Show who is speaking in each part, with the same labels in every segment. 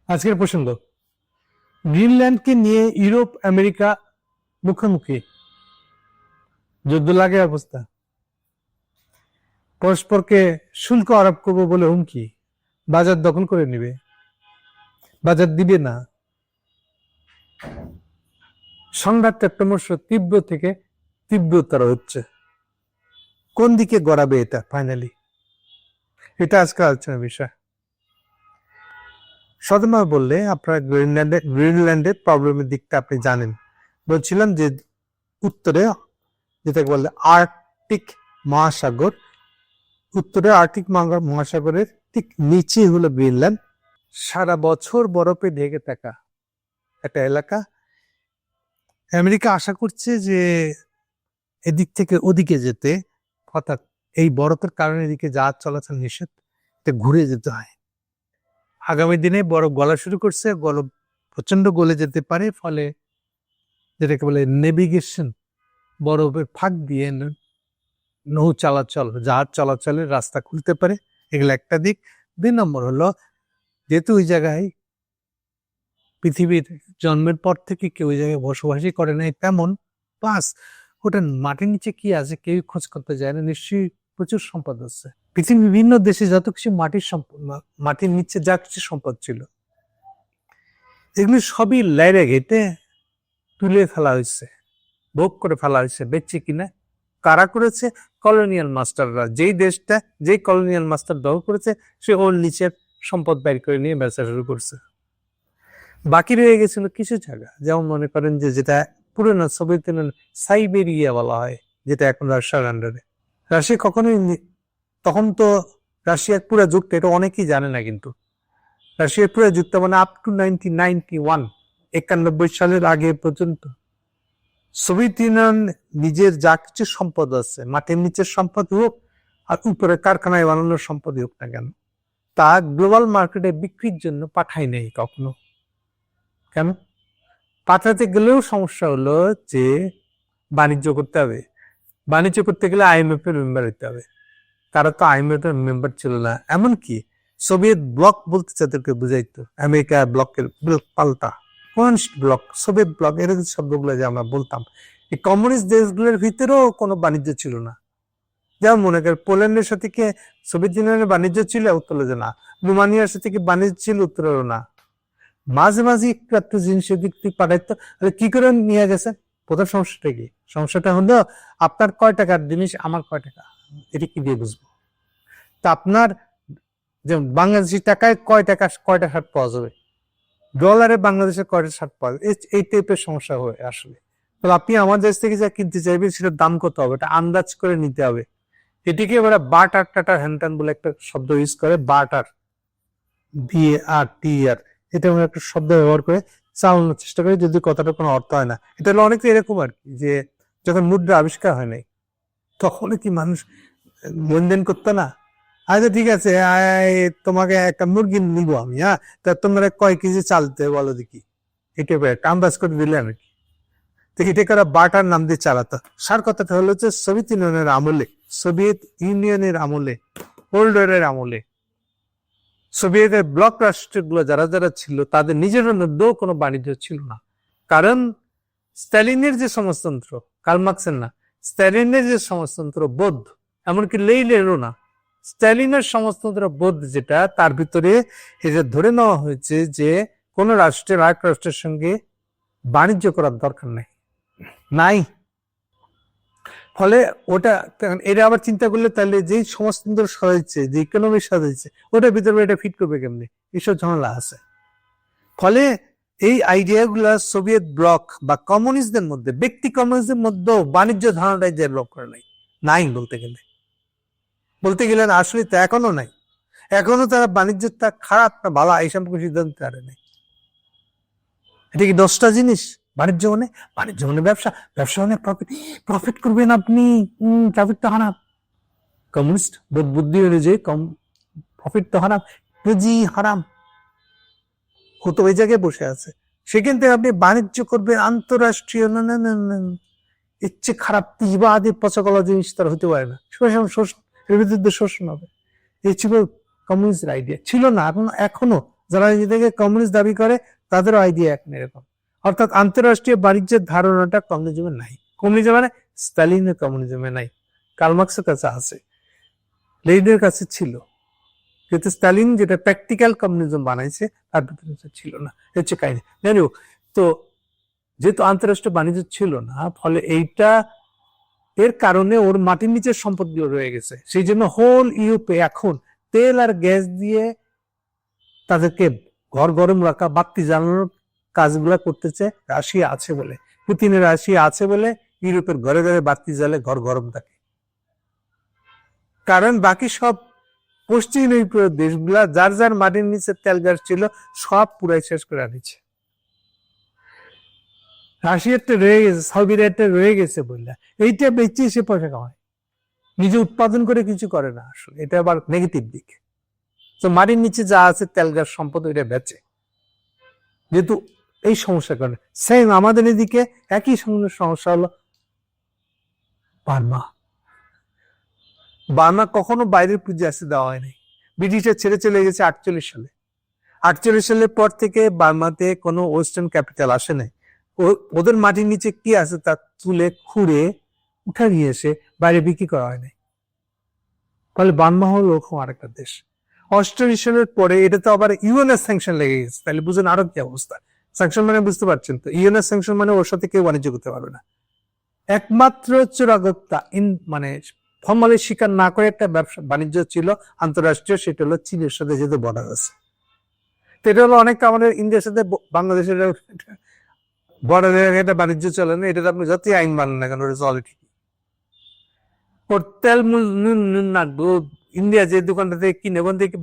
Speaker 1: আজকের প্রসঙ্গ, গ্রিনল্যান্ডকে নিয়ে ইউরোপ আমেরিকা মুখোমুখি, যুদ্ধ লাগে অবস্থা, পরস্পরকে শুল্ক আরোপ করবো বলে হুমকি, বাজার দখল করে নিবে, বাজার দিবে না। সংঘাতটা ক্রমশ তীব্র থেকে তীব্রতর হচ্ছে। কোন দিকে গড়াবে এটা ফাইনালি, এটা আজকে আলোচনার বিষয়। সদমা বললে আপনারা গ্রিনল্যান্ডের প্রবলেমের দিকটা আপনি জানেন। বলছিলাম যে উত্তরে যেটাকে বলে আর্কটিক মহাসাগর, উত্তরে আর্কটিক মহাসাগরের ঠিক নিচে হলো গ্রিনল্যান্ড। সারা বছর বরফে ঢেকে থাকা একটা এলাকা। আমেরিকা আশা করছে যে এদিক থেকে ওদিকে যেতে, অর্থাৎ এই বরফের কারণে এদিকে জাহাজ চলাচল নিষেধ, ঘুরে যেতে হয়। আগামী দিনে বরফ গলা শুরু করছে, প্রচন্ড গলে যেতে পারে, ফলে যেটাকে বলে নেভিগেশন, বরফের ফাঁক দিয়ে নৌ চলাচল, জাহাজ চলাচলের রাস্তা খুলতে পারে। এগুলো একটা দিক। 2 নম্বর হলো, যেহেতু ওই জায়গায় পৃথিবীর জন্মের পর থেকে কেউ ওই জায়গায় বসবাসই করে নাই তেমন, প্লাস ওটা মাটির নিচে কি আছে কেউ খোঁজ করতে যায় না, নিশ্চয়ই প্রচুর সম্পদ আছে। পৃথিবীর বিভিন্ন দেশে যত কিছু মাটির নিচে যা কিছু সম্পদ ছিল, এগুলি সবই লাইরে ঘেটে তুলে ফেলা হয়েছে, ভোগ করে ফেলা হয়েছে। বেচছে কিনা কারা করেছে? কলোনিয়াল মাস্টাররা। যেই কলোনিয়াল মাস্টার দখল করেছে, সে ওর নিচের সম্পদ বের করে নিয়ে ব্যবসা শুরু করছে। বাকি রয়ে গেছিল কিছু জায়গা, যেমন মনে করেন যে যেটা পুরোনো সোভিয়েত ইউনিয়ন সাইবেরিয়া বলা হয়, যেটা এখন রাশিয়ার আন্ডারে। রাশিয়া কখনোই, তখন তো রাশিয়ার পুরো যুগটা, এটা অনেকেই জানে না, কিন্তু রাশিয়ার পুরো যুগটা মানে আপ টু 1991 সালের আগে পর্যন্ত সোভিয়েত ইউনিয়ন নিজের যা কিছু সম্পদ আছে, মাটির নিচের সম্পদ হোক আর উপরে কারখানায় বানানোর সম্পদ হোক না কেন, তা গ্লোবাল মার্কেটে বিক্রির জন্য পাঠায় নেই কখনো। কেন? পাঠাতে গেলেও সমস্যা হলো যে বাণিজ্য করতে হবে। বাণিজ্য করতে গেলে IMF এর মেম্বার হইতে হবে। তারা তো IMF এর মেম্বার ছিল না। এমনকি সোভিয়েত ব্লক বলতে যাদেরকে বুঝাইতো, আমেরিকা ব্লকের পাল্টা কমিউনিস্ট ব্লক, সোভিয়েত ব্লক, এরকম শব্দগুলো যে আমরা বলতাম, এই কমিউনিস্ট দেশগুলোর ভিতরেও কোনো বাণিজ্য ছিল না। যেমন মনে করেন পোল্যান্ডের সাথে কি সোভিয়েত ইউনিয়নের বাণিজ্য ছিল? উত্তরে যে না। রোমানিয়ার সাথে কি বাণিজ্য ছিল? উত্তরেও না। মাঝে মাঝে একটু একটা জিনিসের দিক থেকে পাঠাইতো। কি করে নিয়ে গেছে? প্রধান সমস্যাটা কি? সমস্যাটা হলো আপনার কয় টাকার জিনিস, আমার কয় টাকা, এটা কি দিয়ে বুঝবো? তা আপনার যে বাংলাদেশি টাকায় কয় টাকা শার্ট পাওয়া যাবে, ডলারে বাংলাদেশের কয়টা শার্ট পাওয়া যাবে, এই টাইপের সমস্যা হয় আসলে। তাহলে আপনি আমার দেশ থেকে যা কিনতে চাইবেন সেটার দাম কত হবে, এটা আন্দাজ করে নিতে হবে। এটিকে এবারে বার্টার টাটার হ্যান্ডটান বলে একটা শব্দ ইউজ করে, বার্টার, BARTER, এটা আমরা একটা শব্দ ব্যবহার করে চালানোর চেষ্টা করি, যদি কথাটা কোনো অর্থ হয় না। এটা হলো অনেকটা এরকম আর কি, যে যখন মুদ্রা আবিষ্কার হয় নাই তখন কি মানুষ লেনদেন করতো না? আচ্ছা ঠিক আছে, তোমাকে একটা মুরগি নিবো আমি, হ্যাঁ, তা তোমরা কয় কেজি চালতে বলো দেখি, এটা আন্দাজ করে দিলে আর কি। তো এটা করে বার্টার নাম দিয়ে চালাতো। সার কথাটা হলো যে সোভিয়েত ইউনিয়নের আমলে, হোল্ডারের আমলে সোভিয়েতের ব্লক রাষ্ট্রগুলো যারা যারা ছিল, তাদের নিজেদের মধ্যেও কোনো বাণিজ্য ছিল না। কারণ স্ট্যালিনের যে সমাজতন্ত্র, কার্ল মার্ক্সের না, স্ট্যালিনের যে সমাজতন্ত্র বোধ, এমনকি লেইলেরও না, স্ট্যালিনের সমাজতন্ত্র বোধ যেটা, তার ভিতরে এটা ধরে নেওয়া হয়েছে যে কোন রাষ্ট্রের আরেক রাষ্ট্রের সঙ্গে বাণিজ্য করার দরকার নাই। ফলে ওটা এটা আবার চিন্তা করলে তাহলে যেই সমাজতন্ত্র সাজাইছে, যে ইকোনমি সাজাইছে, ওটার ভিতরে এটা ফিট করবে কেমনি, এসব ঝামেলা আছে। ফলে এই আইডিয়াগুলা সোভিয়েত ব্লক বা কমিউনিস্টদের মধ্যে, ব্যক্তি কমিউনিস্টদের মধ্যেও বাণিজ্য ধারণাটাই ডেভেলপ করে নাই বলতে গেলে না, আসলে তা এখনো নাই। এখনো তারা বাণিজ্যটা খারাপ না ভালো এই সম্পর্কে সিদ্ধান্ত পারে নাই। এটা কি 10টা জিনিস? বাণিজ্য মানে ব্যবসা মানে প্রফিট করবেন আপনি, প্রফিট তো হারাম। কমিউনিস্ট বুদ্ধি অনুযায়ী প্রফিট তো হারাম, পুঁজি হারাম। ও তো ওই জায়গায় বসে আছে, সেখান থেকে আপনি বাণিজ্য করবেন আন্তরাষ্ট্রীয়, এর চেয়ে খারাপ পুঁজিবাদী পচাগলা জিনিস তার হতে পারে না। শোষণ, এর বিরুদ্ধে শোষণ হবে। এই ছিল কমিউনিস্টের আইডিয়া, ছিল না, এখনো যারা নিজেদেরকে কমিউনিস্ট দাবি করে তাদেরও আইডিয়া এখন এরকম। অর্থাৎ আন্তঃরাষ্ট্রীয় বাণিজ্যের ধারণাটা কমিউনিজমে নাই। কমিউনিজম মানে স্টালিনের কমিউনিজমে নাই, কার্ল মার্কসের কাছে আছে, লেনিনের কাছে ছিল, কিন্তু স্টালিন যেটা প্র্যাকটিক্যাল কমিউনিজম বানাইছে তার ভিতরে ছিল না, হচ্ছে কাহিনী। জানি তো যেহেতু আন্তঃরাষ্ট্রীয় বাণিজ্য ছিল না, ফলে এইটা এর কারণে ওর মাটির নিচের সম্পদগুলো রয়ে গেছে। সেই জন্য হোল ইউরোপে এখন তেল আর গ্যাস দিয়ে তাদেরকে ঘর গরম রাখা, বাতি জ্বালানোর কাজগুলা করতেছে রাশিয়া আছে বলে। পুতিনের রাশিয়া আছে বলে ইউরোপের ঘরে ঘরে বাতি জ্বালে, ঘর গরম থাকে। কারণ বাকি সব পশ্চিম ইউরোপীয় দেশগুলা যার যার মাটির নিচে তেল গ্যাস ছিল সব পুরাই শেষ করে আনিছে। রাশিয়ারটা রয়ে গেছে, সৌদি আরবটা রয়ে গেছে বললা, এইটা বেচে সে পয়সা কামায়, নিজে উৎপাদন করে কিছু করে না। আসলে এটা আবার নেগেটিভ দিক। তো মাটির নিচে যা আছে তেল গ্যাস সম্পদ ওইটা বেচে, যেহেতু এই সমস্যার কারণে। সেম আমাদের এদিকে একই সঙ্গে সমস্যা হলো বার্মা। বার্মা কখনো বাইরের পুঁজি আসতে দেওয়া হয়নি, ব্রিটিশরা ছেড়ে চলে গেছে 48 সালে। 48 সালের পর থেকে বার্মাতে কোনো ওয়েস্টার্ন ক্যাপিটাল আসে নাই। ওদের মাটির নিচে কি আছে তা তুলে খুঁড়ে উঠে নিয়ে এসে বাইরে বিক্রি করা হয় নাই। ফলে বার্মা হলো ওরকম আরেকটা দেশ। 48 সালের পরে এটা তো আবার ইউএনএস স্যাংশন লেগে গেছে, তাহলে বুঝেন আরো কি অবস্থা। স্যাংশন মানে বুঝতে পারছেন তো, ইউএনএস স্যাংশন মানে ওর সাথে কেউ বাণিজ্য করতে পারবে না। একমাত্র চোরাগোপ্তা মানে ফর্মালি স্বীকার না করে একটা ব্যবসা বাণিজ্য ছিল আন্তঃরাষ্ট্রীয়, সেটা হলো চীনের সাথে যেহেতু বর্ডার আছে। তো এটা হলো অনেকটা আমাদের ইন্ডিয়ার সাথে বাংলাদেশের বর্ডারের একটা বাণিজ্য চলে না, এটা আপনি যতই আইন মানেন না কেন ওটা চলে ঠিকই। ওর তেল নাকবো ইন্ডিয়া যে দোকানটা থেকে কিনে, ওখান থেকে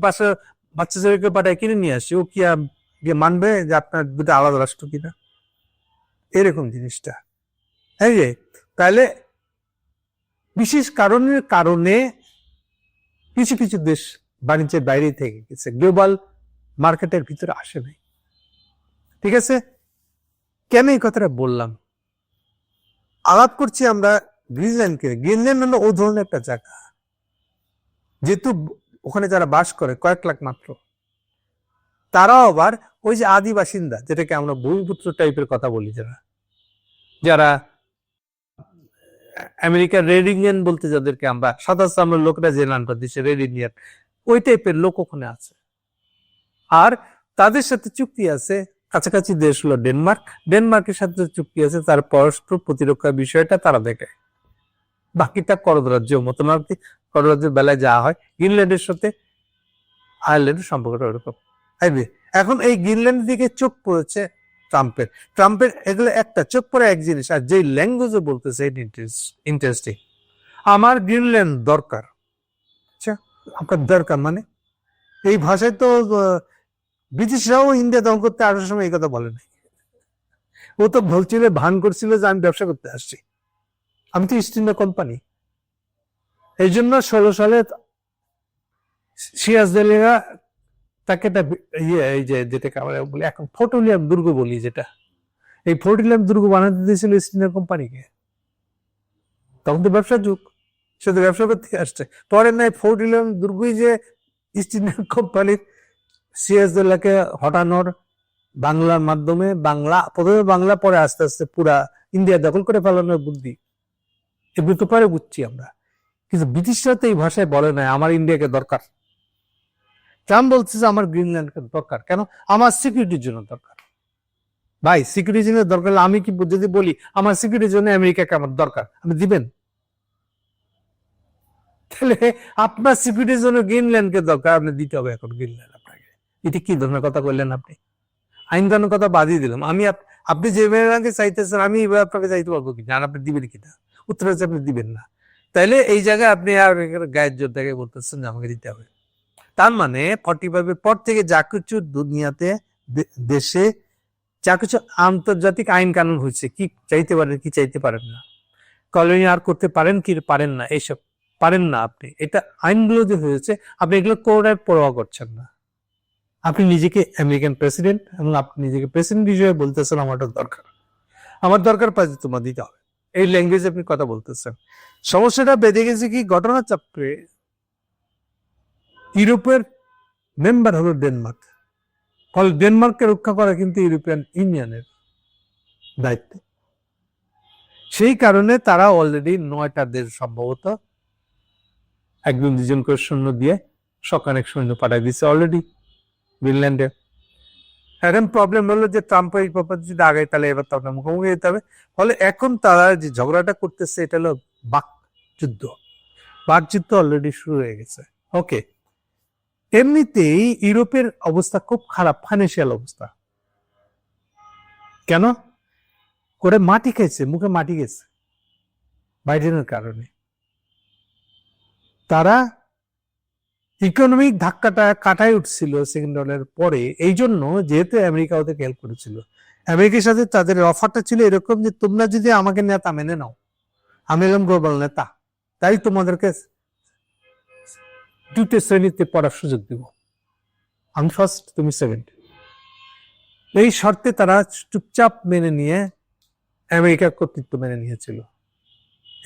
Speaker 1: বাচ্চা ছেলেকে পাঠায় কিনে নিয়ে আসছে, ও কি মানবে যে আপনার দুটো আলাদা রাষ্ট্র কিনা? এরকম জিনিসটা। হ্যাঁ যে তাহলে বিশেষ কারণের কারণে কিছু কিছু দেশ বাণিজ্যের বাইরে থেকে গেছে, গ্লোবাল মার্কেটের ভিতরে আসে নাই। ঠিক আছে, কেন এই কথাটা বললাম? আলাপ করছি আমরা গ্রিনল্যান্ডকে। গ্রিনল্যান্ড হলো ও ধরনের একটা জায়গা, যেহেতু ওখানে যারা বাস করে কয়েক লাখ মাত্র, তারাও আবার ওই যে আদি বাসিন্দা, যেটাকে আমরা ভূমিপুত্র টাইপের কথা বলি, যারা আমেরিকার রেড ইন্ডিয়ান বলতে যাদেরকে আমরা সাদা চামড়ার লোকরা যে নামটা দিচ্ছে রেড ইন্ডিয়ান, ওই টাইপের লোক ওখানে আছে। আর তাদের সাথে চুক্তি আছে, কাছাকাছি দেশ হলো ডেনমার্ক, ডেনমার্কের সাথে চুক্তি আছে, তার পরস্পর প্রতিরক্ষা বিষয়টা তারা দেখে, বাকিটা করদরাজ্য মতন আর কি। করদরাজ্যের বেলায় যা হয়, গ্রিনল্যান্ডের সাথে আয়ারল্যান্ডের সম্পর্কটা ওরকম। এখন এই গ্রিনল্যান্ডের দিকে চোখ পড়েছে ট্রাম্পের এগুলো একটা চোখ পড়ে এক জিনিস, আর যে ল্যাঙ্গুয়েজে বলতেছে ইন্টারেস্টিং। আমার গ্রিনল্যান্ড দরকার। আচ্ছা, আপনার দরকার মানে এই ভাষায় তো ব্রিটিশরাও ইন্ডিয়া দখল করতে আসার সময় এই কথা বলে নাই। ও তো বলছিল, ভান করছিল যে আমি ব্যবসা করতে আসছি, আমি তো ইস্ট ইন্ডিয়া কোম্পানি। এই জন্য 16 সালে সিরাজদ্দৌলা তাকে একটা এই যে যেটাকে আমরা বলি এখন ফোর্ট উইলিয়াম দুর্গ বলি, যেটা এই ফোর্ট উইলিয়াম দুর্গ বানাতে দিয়েছিল ইস্ট ইন্ডিয়া কোম্পানিকে। তখন তো ব্যবসার যুগ, সে তো ব্যবসা করতে আসছে। পরে নাই ফোর্ট উইলিয়াম দুর্গই যে ইস্ট ইন্ডিয়া কোম্পানির সিরাজদ্দৌলাকে হটানোর বাংলার মাধ্যমে, প্রথমে বাংলা, পরে আস্তে আস্তে পুরা ইন্ডিয়া দখল করে ফেলানোর বুদ্ধি, এগুলো তো পরে বুঝছি আমরা। কিন্তু ব্রিটিশরা তো এই ভাষায় বলে নাই আমার ইন্ডিয়াকে দরকার। ট্রাম্প বলছে যে আমার গ্রিনল্যান্ডকে দরকার। কেন? আমার সিকিউরিটির জন্য দরকার। ভাই, সিকিউরিটির জন্য দরকার হলে আমি কি যদি বলি আমার সিকিউরিটির জন্য আমেরিকাকে আমার দরকার, আপনি দিবেন? তাহলে আপনার সিকিউরিটির জন্য গ্রিনল্যান্ডকে দরকার, আপনি দিতে হবে এখন গ্রিনল্যান্ড আপনাকে। এটি কি ধরনের কথা বললেন আপনি? আইন কানুন কথা বাদই দিলাম আমি। আপনি যে মেয়েরাকে চাইতেছেন আমি এবার আপনাকে চাইতে পারবো কি? জান আপনি দিবেন কিনা? উত্তর হচ্ছে আপনি দিবেন না। তাইলে এই জায়গায় আপনি আর গায়ের জোর দেখে বলতেছেন যে আমাকে দিতে হবে। তার মানে 45 এর পর থেকে যা কিছু দুনিয়াতে দেশে যা কিছু আন্তর্জাতিক আইন কানুন হয়েছে, কি চাইতে পারেন কি চাইতে পারেন না, কলোনি আর করতে পারেন কি পারেন না, এইসব পারেন না আপনি। এটা আইনগুলো যে হয়েছে আপনি এগুলো কোনোটাই পরোয়া করছেন না। আপনি নিজেকে আমেরিকান প্রেসিডেন্ট এবং আপনি নিজেকে প্রেসিডেন্ট হিসেবে বলতেছেন আমার দরকার পাচ্ছে, তোমার দিতে হবে। এই ল্যাঙ্গুয়েজে আপনি কথা বলতেছেন। সমস্যাটা বেঁধে গেছে কি ঘটনা চক্রে, ইউরোপের মেম্বার হলো ডেনমার্ক। ফলে ডেনমার্ককে রক্ষা করা কিন্তু ইউরোপিয়ান ইউনিয়নের দায়িত্ব। সেই কারণে তারা অলরেডি 9টা দেশ সম্ভবত 1-2 জন করে সৈন্য দিয়ে সকানেক সৈন্য পাঠাই দিচ্ছে অলরেডি গ্রিনল্যান্ডে। এখন প্রবলেম হলো যে ট্রাম্প এই ব্যাপারে যদি আগায় তাহলে এবার তাদের মুখোমুখি হতে হবে। ফলে এখন তারা যে ঝগড়াটা করতেছে এটা হলো বাকযুদ্ধ। বাকযুদ্ধ অলরেডি শুরু হয়ে গেছে। ওকে, এমনিতেই ইউরোপের অবস্থা খুব খারাপ, ফাইন্যান্সিয়াল অবস্থা। কেন করে মাটি খেয়েছে, মুখে মাটি গেছে বাইডেনের কারণে। তারা ইকোনমিক ধাক্কাটা কাটাই উঠছিল সেকেন্ড ওয়ার্ল্ডের পরে, এই জন্য যেহেতু আমেরিকা ওদেরকে হেল্প করেছিল। আমেরিকার সাথে তাদের অফারটা ছিল এরকম যে তোমরা যদি আমাকে নেতা মেনে নাও, আমি এরকম গ্লোবাল নেতা, তাই তোমাদেরকে 2টে শ্রেণীতে পড়ার সুযোগ দিব, আমি ফার্স্ট, তুমি সেকেন্ড। এই শর্তে তারা চুপচাপ মেনে নিয়ে আমেরিকার কর্তৃত্ব মেনে নিয়েছিল।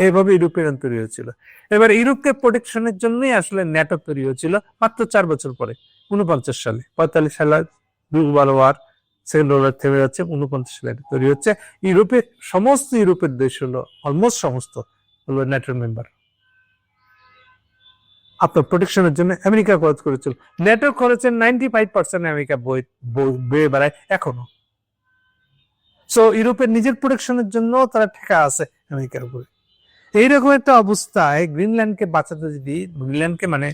Speaker 1: এইভাবে ইউরোপিয়ান তৈরি হয়েছিল। এবার ইউরোপকে প্রোটেকশনের জন্যই আসলে ন্যাটো তৈরি হয়েছিল মাত্র 4 বছর পরে, 49 সালে। 45 সালে গ্লোবাল ওয়ার, সেকেন্ড ওয়ার্ল্ড থেমে যাচ্ছে, 49 সালে তৈরি হচ্ছে। ইউরোপের সমস্ত ইউরোপের দেশ হলো, অলমোস্ট সমস্ত হলো ন্যাটোর মেম্বার। আপনার প্রোটেকশনের জন্য আমেরিকা খরচ করেছিল, ন্যাটো খরচের 95% আমেরিকা বয়ে বেড়ায় এখনো। সো ইউরোপের নিজের প্রোটেকশনের জন্য তারা ঠেকা আছে আমেরিকার উপরে। এইরকম একটা অবস্থায় গ্রিনল্যান্ডকে বাঁচাতে যদি, গ্রিনল্যান্ডকে মানে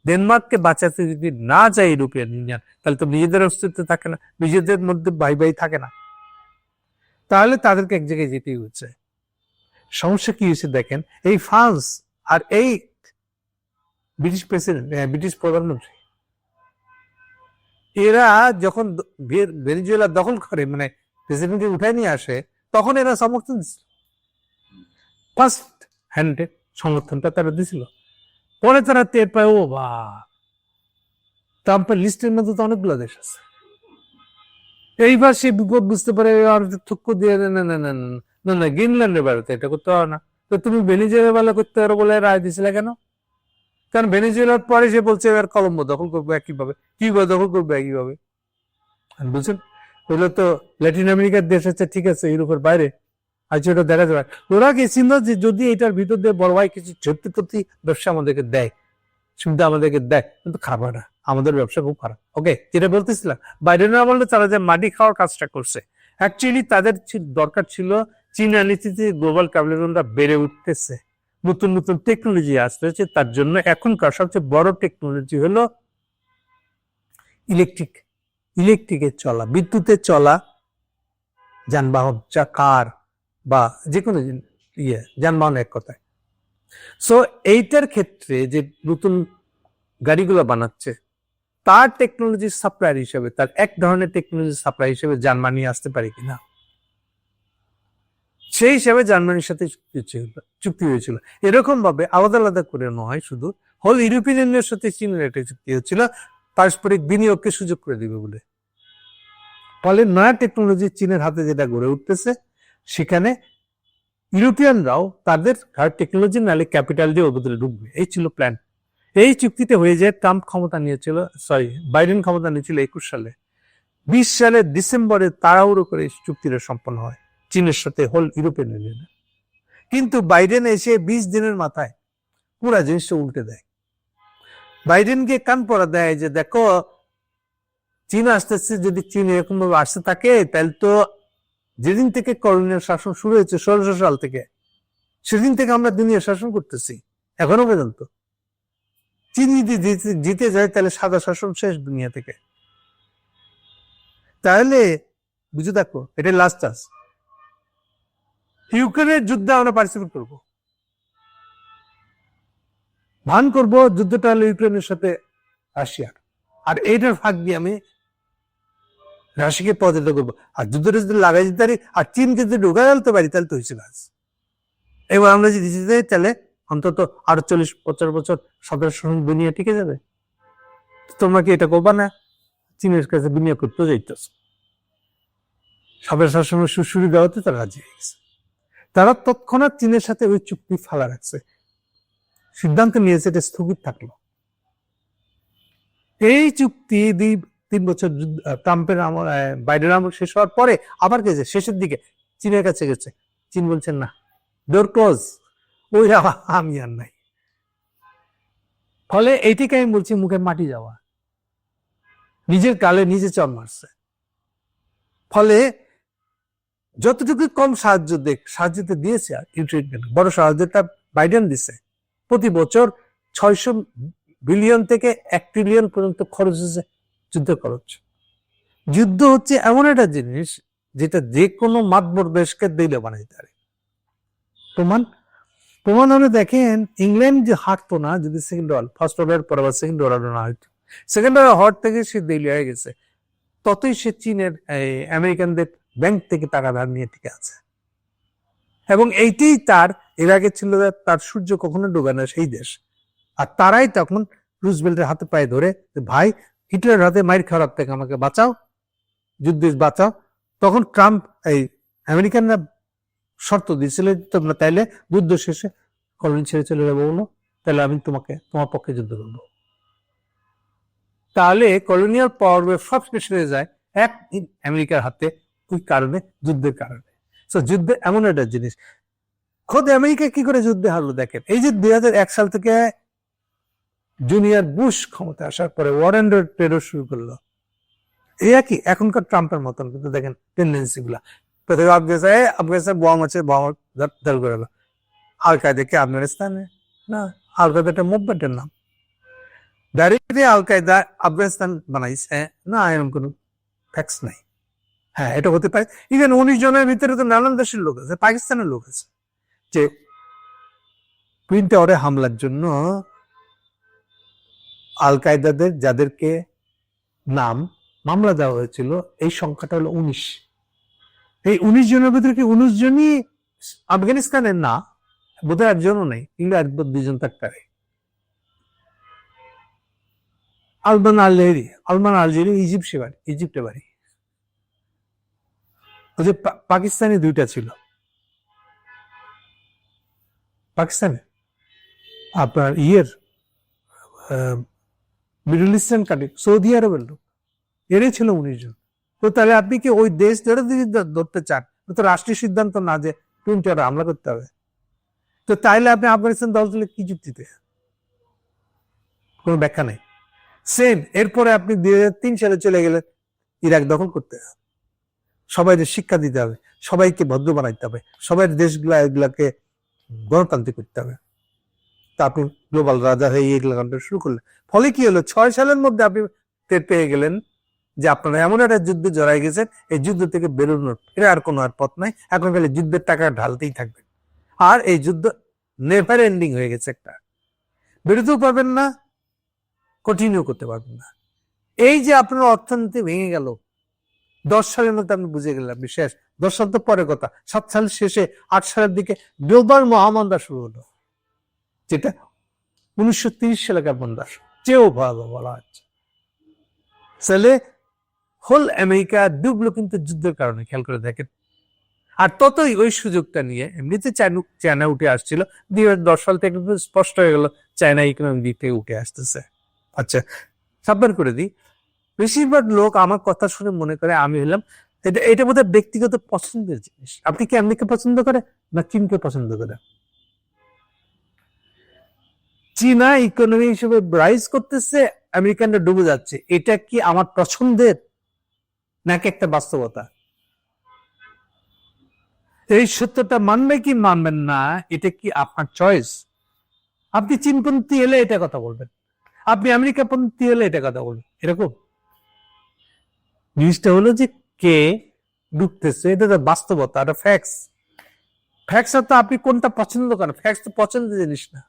Speaker 1: ডেনমার্ককে বাঁচাতে যদি না যায় ইউরোপিয়ান ইউনিয়ন, তাহলে তো নিজেদের অস্তিত্ব থাকে না, নিজেদের মধ্যে ভাই ভাই থাকে না, তাহলে তাদেরকে এক জায়গায় যেতেই হচ্ছে। সমস্যা কি হয়েছে দেখেন, এই ফ্রান্স আর এই ব্রিটিশ প্রেসিডেন্ট, ব্রিটিশ প্রধানমন্ত্রী, এরা যখন ভেনেজুয়েলা দখল করে, মানে প্রেসিডেন্টকে উঠায় নিয়ে আসে, তখন এরা সমর্থন দিচ্ছিল, ফার্স্ট হ্যান্ডে সমর্থনটা তারা দিছিল। পরে তারা টের পায়, ও বা ট্রাম্পের লিস্টের মধ্যে তো অনেকগুলো দেশ আছে। এইবার সে বিপদ বুঝতে পারে, আর থুক্কু দিয়ে না না না না না গ্রিনল্যান্ডের বেড়াতে এটা করতে হবে না, তো তুমি ভেনেজুয়েলার বেলা করতে পারো বলে রায় দিয়েছিলে কেন? কারণ ভেনেজুয়েলার পরে সে বলছে এবার কলম্বো দখল করবো একইভাবে, কিউবা দখল করবো একইভাবে। বুঝছেন, ওগুলো তো ল্যাটিন আমেরিকার দেশ হচ্ছে, ঠিক আছে, ইউরোপের বাইরে। আচ্ছা, ওটা দেখা যাবে। ওরা গেছিল যে যদি এটার ভিতর দিয়ে বড় ভাই কিছু সত্যি ব্যবসা আমাদেরকে দেয়, সুবিধা আমাদেরকে দেয়, কিন্তু খাবে না, আমাদের ব্যবসা খুব খারাপ। ওকে, যেটা বলতেছিলাম, বাইডেনরা বললে তারা যে মাটি খাওয়ার কাজটা করছে, অ্যাকচুয়ালি তাদের দরকার ছিল চীনা নীতিতে গ্লোবাল ক্যাপিটালিজমটা বেড়ে উঠতেছে, নতুন নতুন টেকনোলজি আসতেছে, তার জন্য এখনকার সবচেয়ে বড় টেকনোলজি হলো ইলেকট্রিকে চলা, বিদ্যুতের চলা যানবাহন, যা কার বা যে কোনো যানবাহন এক কথায়। সো এইটার ক্ষেত্রে যে নতুন গাড়িগুলো বানাচ্ছে, তার টেকনোলজি সাপ্লায়ার হিসেবে, তার এক ধরনের টেকনোলজি সাপ্লাই হিসেবে জার্মানি আসতে পারে কিনা, সেই হিসাবে জার্মানির সাথে চুক্তি হয়েছিল। এরকম ভাবে আলাদা আলাদা করে নয়, শুধু হোল ইউরোপিয়ান ইউনিয়নের সাথে চীনের একটা চুক্তি হচ্ছিল পারস্পরিক বিনিয়োগকে সুযোগ করে দিবে বলে। ফলে নয়া টেকনোলজি চীনের হাতে যেটা গড়ে উঠতেছে, সেখানে ইউরোপিয়ানরাও তাদের টেকনোলজি নালে ক্যাপিটাল দিয়ে ওর ভিতরে ঢুকবে, এই ছিল প্ল্যান। এই চুক্তিতে হয়ে যায় ট্রাম্প ক্ষমতা নিয়েছিল, বাইডেন ক্ষমতা নিয়েছিল 21 সালে। 20 সালের ডিসেম্বরে তাড়াহুড়ো করে চুক্তিটা সম্পন্ন হয় চীনের সাথে হোল ইউরোপিয়ান ইউনিয়নে। কিন্তু বাইডেন এসে 20 দিনের মাথায় পুরা জিনিসটা উল্টে দেয়। বাইডেনকে কান পড়া দেয় যে দেখো, চীন আসতেছে, যদি চীন এরকম ভাবে আসতে থাকে, তাহলে তো যেদিন থেকে কলোনিয়াল শাসন শুরু হয়েছে 1600 সাল থেকে, সেদিন থেকে আমরা দুনিয়া শাসন করতেছি এখনো পর্যন্ত। চীন যদি জিতে যায় তাহলে সাদা শাসন শেষ দুনিয়া থেকে। তাহলে বুঝে দেখো, এটা লাস্ট চান্স। ইউক্রেনের যুদ্ধে আমরা পার্টিসিপেট করবো, ভান করবো যুদ্ধটা হলো ইউক্রেনের সাথে রাশিয়ার, আর এইটার ফাঁক দিয়ে আমি রাশিয়াকে পরাজিত করবো, আর যুদ্ধটা যদি লাগাই দিতে পারি আর চীনকে যদি ঢুকা ফেলতে পারি, তাহলে তো হয়েছে কাজ। এবার আমরা যদি জিতে যাই, তাহলে অন্তত আরো 40-50 বছর সাদা শাসন দুনিয়া টিকে যাবে। তোমরা কি এটা করবা না? চীনের কাছে বিনিয়োগ করতে যাইতেছ। সাদা শাসনের সুবিধা হতে তারা রাজি হয়ে গেছে। তারা তৎক্ষণাৎ চীনের সাথে ওই চুক্তি ফালা রাখছে, সিদ্ধান্ত নিয়েছে, এটা স্থগিত থাকলো। এই চুক্তি 3 বছর ট্রাম্পের আমল, বাইডেনের আমল শেষ হওয়ার পরে আবার গেছে শেষের দিকে, চীনের কাছে গেছে। চীন বলছেন না, ডোর ক্লোজ, ওই আমি আর নাই। ফলে এইটিকে আমি বলছি মুখে মাটি যাওয়া, নিজের কালে নিজে চর মারছে। ফলে যতটুকু কম সাহায্য দিয়েছে আর ইউক্রেন, বড় সাহায্যটা বাইডেন দিছে। প্রতি বছর 600 বিলিয়ন থেকে 1 ট্রিলিয়ন পর্যন্ত খরচ হচ্ছে যুদ্ধ খরচ। যুদ্ধ হচ্ছে এমন একটা জিনিস যেটা যে কোনো মাতবর দেশকে দিলে বানাইতে পারে। প্রমাণ হলে দেখেন, ইংল্যান্ড যে হাঁটতো না যদি সেকেন্ড ওয়ার্ল্ড, ফার্স্ট ওয়ার্ল্ড পর আবার সেকেন্ড ওয়ার্ল্ড না হইতো, সেকেন্ড ওয়ার্ল্ড হওয়ার থেকে সে দেইলি হয়ে গেছে, ততই সে চীনের আমেরিকানদের ব্যাংক থেকে টাকা ধার নিয়ে টিকে আছে। এবং এইটাই তার, এর আগে ছিল তার সূর্য কখনো ডুবে না সেই দেশ। আর তারাই তখন রুজভেল্টের হাতে পায়ে ধরে, ভাই হিটলারের হাতে মাইর খাওয়ার থেকে আমাকে বাঁচাও, যুদ্ধে বাঁচাও। তখন ট্রাম্প, আমেরিকানরা শর্ত দিয়েছিল, তোমরা তাইলে যুদ্ধ শেষে কলোনি ছেড়ে চলে যাবো বলো, তাহলে আমি তোমার পক্ষে যুদ্ধ করবো। তাহলে কলোনিয়াল পাওয়ার সব শেষ হয়ে যায় এক আমেরিকার হাতে, ওই কারণে, যুদ্ধের কারণে। যুদ্ধ এমন একটা জিনিস, খোদ আমেরিকা কি করে যুদ্ধে হারলো দেখেন। এই যে 2001 সাল থেকে জুনিয়র বুশ ক্ষমতা আসার পরে ওয়ার অ্যান্ড টেরর শুরু করলো, এই একই এখনকার ট্রাম্পের মতন, কিন্তু দেখেন টেন্ডেন্সি গুলা। আফগানিস্তান বোম আছে, বোম ধর করে গেল। আল কায়দা কি আফগানিস্তানে না, আল কায়দা একটা মুভমেন্টের নাম, ডাইরেক্টলি আল কায়দা আফগানিস্তান বানাইছে না, এরকম কোনো ফ্যাক্টস নাই। হ্যাঁ, এটা হতে পারে। ইভেন 19 জনের ভিতরে তো নানান দেশের লোক আছে, পাকিস্তানের লোক আছে, যে টুইন টাওয়ারে হামলার জন্য আল কায়দাদের যাদেরকে নাম মামলা দেওয়া হয়েছিল, এই সংখ্যাটা হলো 19। এই 19 জনের ভিতরে কি 19 জনই আফগানিস্তানের না, বোধহয় একজনও নেই, কিংবা 2জন থাকতে পারে। আলমান আলজেরি ইজিপ্টে বাড়ি। ওই যে পাকিস্তানি 2টা ছিল, পাকিস্তানে আপনার মিডল ইস্টার্ন কান্ট্রি, সৌদি আরবের লোক, এরই ছিল 19 জন। তো তাহলে আপনি কি ওই দেশ ধরতে চান? তো রাষ্ট্রীয় সিদ্ধান্ত না যে টুইন টাওয়ারে হামলা করতে হবে। তো তাইলে আপনি আফগানিস্তান দল তুলে কি যুক্তিতে? কোনো ব্যাখ্যা নেই। সেম এরপরে আপনি 2003 সালে চলে গেলেন ইরাক দখল করতে। সবাই শিক্ষা দিতে হবে, সবাইকে ভদ্র বানাইতে হবে, সবাই এগুলাকে গণতান্ত্রিক করতে হবে। তা আপনি গ্লোবাল রাজা হয়ে এগুলো শুরু করলেন। ফলে কি হলো, 6 সালের মধ্যে আপনি টের পেয়ে গেলেন যে আপনারা এমন একটা যুদ্ধে জড়াই গেছেন, এই যুদ্ধ থেকে বেরোনোর এর আর কোনো পথ নাই। এখন খালি যুদ্ধের টাকা ঢালতেই থাকবেন, আর এই যুদ্ধ নেভার এন্ডিং হয়ে গেছে একটা, বেরোতেও পারবেন না, কন্টিনিউ করতে পারবেন না। এই যে আপনার অর্থনীতি ভেঙে গেল 10 সালের মধ্যে, আপনি বুঝে গেলাম বিশেষ। 10 সাল তো পরে কথা, 7 সাল শেষে 8 সালের দিকে গ্লোবাল মহামন্দা শুরু হলো, যেটা 1930 সালের মন্দা চেয়েও ভয়াবহ বলা হচ্ছে। তাহলে হোল আমেরিকা ডুবলো কিন্তু যুদ্ধের কারণে, খেয়াল করে দেখেন। আর ততই ওই সুযোগটা নিয়ে এমনিতে চায়না উঠে আসছিল, 2010 সাল থেকে স্পষ্ট হয়ে গেল চায়না ইকোনমি দিক থেকে উঠে আসতেছে। আচ্ছা, সাবধান করে দিই, বেশিরভাগ লোক আমার কথা শুনে মনে করে আমি হলাম, এটা বোধহয় ব্যক্তিগত পছন্দের জিনিস। আপনি কি আমেরিকা পছন্দ করে না চীনকে পছন্দ করে? চীনা ইকোনমি হিসেবে রাইজ করতেছে, আমেরিকানরা ডুবে যাচ্ছে, এটা কি আমার পছন্দের নাকি একটা বাস্তবতা? এই সত্যটা মানবে কি মানবেন না, এটা কি আপনার চয়েস। আপনি চীনপন্থী এলে এটা কথা বলবেন, আপনি আমেরিকাপন্থী এলে এটা কথা বলবেন, এরকম জিনিসটা হলো যে কে ডুবতেছে, এটা তো বাস্তবতা, এটা ফ্যাক্টস। ফ্যাক্টস তো আপনি কোনটা পছন্দ করেন, ফ্যাক্টস তো পছন্দের জিনিস না,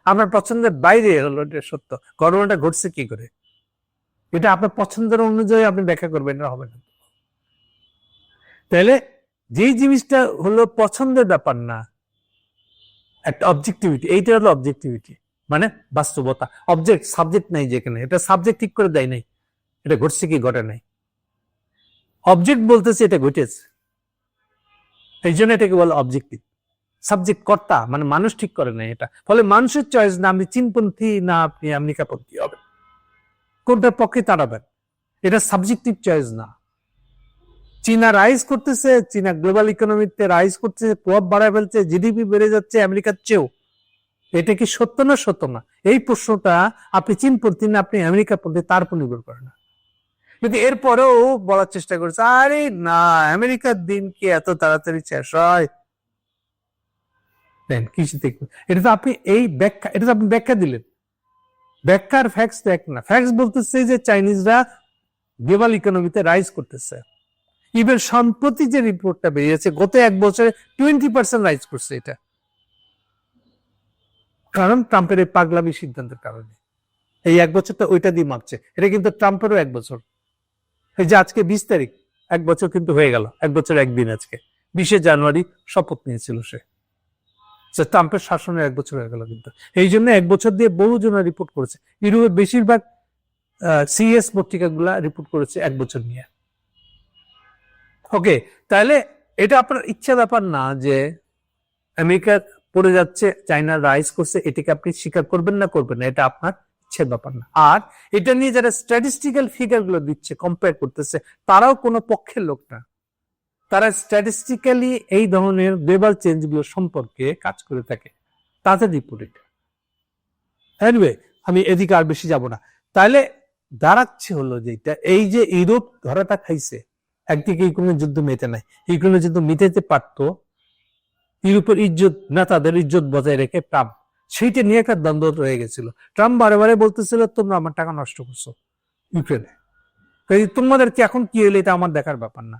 Speaker 1: আপনার পছন্দের বাইরে হলো এটা সত্য। ঘটনাটা ঘটছে কি করে, এটা আপনার পছন্দের অনুযায়ী আপনি ব্যাখ্যা করবেন, এটা হবে না। তাহলে যেই জিনিসটা হলো পছন্দের ব্যাপার না, একটা অবজেক্টিভিটি, এইটা হলো অবজেক্টিভিটি, মানে বাস্তবতা। অবজেক্ট সাবজেক্ট নাই যেখানে, এটা সাবজেক্ট ঠিক করে দেয় নাই, এটা ঘটছে কি ঘটে নাই, অবজেক্ট বলতেছে এটা ঘটেছে, এই জন্য এটাকে বলে অবজেক্টিভ। সাবজেক্ট কর্তা মানে মানুষ ঠিক করে নাই এটা। ফলে মানুষের চয়েস না আপনি চীনপন্থী না আপনি আমেরিকাপন্থী হবেন, কোনটার পক্ষে দাঁড়াবেন। এটা সাবজেক্টিভ চয়েস না। চীনা রাইজ করতেছে, চীনা গ্লোবাল ইকোনমিতে রাইজ করতেছে, প্রভাব বাড়ায় ফেলছে, জিডিপি বেড়ে যাচ্ছে আমেরিকার চেয়েও। এটা কি সত্য না সত্য না? এই প্রশ্নটা আপনি চীনপন্থী না আপনি আমেরিকা পন্থী তার উপর নির্ভর করে না। কিন্তু এরপরেও বলার চেষ্টা করছে আরে না, আমেরিকার দিন কি এত তাড়াতাড়ি শেষ হয়? এটা তো আপনি এই ব্যাখ্যা, এটা তো আপনি ব্যাখ্যা দিলেন। ব্যাখ্যার ফ্যাক্টস তো এক না। ফ্যাক্টস বলতেছে যে চাইনিজরা গ্লোবাল ইকোনমিতে রাইজ করতেছে। ইভেন সম্প্রতি যে রিপোর্টটা বেরিয়েছে গত এক বছরে 20% রাইজ করছে এটা, কারণ ট্রাম্পের এই পাগলামি সিদ্ধান্তের কারণে। এই এক বছরটা ওইটা দিয়ে মাপছে। এটা কিন্তু ট্রাম্পেরও এক বছর। এই যে আজকে 20 তারিখ, এক বছর কিন্তু হয়ে গেল, এক বছর একদিন আজকে 20শে জানুয়ারি শপথ নিয়েছিল সে। ট্রাম্পের শাসনের এক বছর হয়ে গেল কিন্তু। এই জন্য এক বছর দিয়ে বহুজন রিপোর্ট করেছে। ইউরোপের বেশিরভাগ সিএস পত্রিকাগুলা রিপোর্ট করেছে এক বছর নিয়ে। ওকে, তাহলে এটা আপনার ইচ্ছা ব্যাপার না যে আমেরিকা পড়ে যাচ্ছে, চায়না রাইজ করছে, এটাকে আপনি স্বীকার করবেন না করবেন না, এটা আপনার ইচ্ছের ব্যাপার না। আর এটা নিয়ে যারা স্ট্যাটিস্টিক্যাল ফিগার গুলো দিচ্ছে, কম্পেয়ার করতেছে, তারাও কোনো পক্ষের লোক না। তারা স্ট্যাটিস্টিক্যালি এই ধরনের গ্লোবাল চেঞ্জ গুলো সম্পর্কে কাজ করে থাকে, তাদের রিপোর্ট এটা। এনিওয়ে, আমি এদিকে আর বেশি যাব না। তাহলে দাঁড়াচ্ছে হলো যেটা, এই যে ইউরোপ ধরাটা খাইছে, একদিকে ইউক্রেনের যুদ্ধ মেতে নাই, ইউক্রেনের যুদ্ধ মিটাইতে পারতো ইউরোপের ইজ্জত, নেতাদের ইজ্জত বজায় রেখে ট্রাম্প, সেইটা নিয়ে একটা দ্বন্দ্ব রয়ে গেছিল। ট্রাম্প বারে বারে বলতেছিল তোমরা আমার টাকা নষ্ট করছো ইউক্রেনে, তোমাদের কি এখন কি হলো এটা আমার দেখার ব্যাপার না।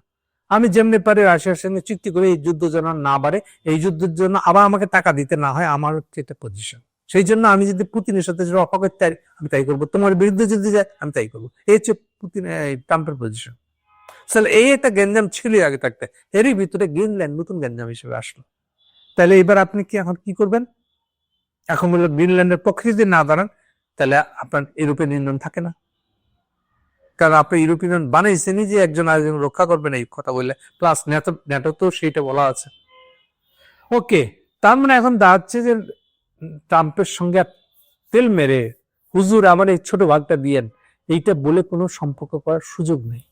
Speaker 1: আমি যেমনি পারি রাশিয়ার সঙ্গে চুক্তি করে এই যুদ্ধ যেন না বাড়ে, এই যুদ্ধের জন্য আবার আমাকে টাকা দিতে না হয়, আমার হচ্ছে এটা পজিশন। সেই জন্য আমি যদি পুতিনের সাথে রফা করতে পারি আমি তাই করবো, তোমার বিরুদ্ধে যদি যায় আমি তাই করবো। এই হচ্ছে পুতিন ট্রাম্পের পজিশন। তাহলে এই একটা গ্যাঞ্জাম ছিল আগে থাকতে, এরই ভিতরে গ্রিনল্যান্ড নতুন গ্যাঞ্জাম হিসেবে আসলো। তাহলে এবার আপনি কি এখন কি করবেন? এখন বললো গ্রিনল্যান্ডের পক্ষে যদি না দাঁড়ান তাহলে আপনার ইউরোপিয়ান ইউনিয়ন থাকে না, কারণ আপনি ইউরোপিয়ান ইউনিয়ন বানাইছেনই যে একজন আরেকজন রক্ষা করবেন এই কথা বললে, প্লাস ন্যাটো তো সেইটা বলা আছে। ওকে, তার মানে এখন দাঁড়াচ্ছে যে ট্রাম্পের সঙ্গে তেল মেরে হুজুর আমার এই ছোট ভাগটা দিয়েন, এইটা বলে কোনো সম্পর্ক করার সুযোগ নেই।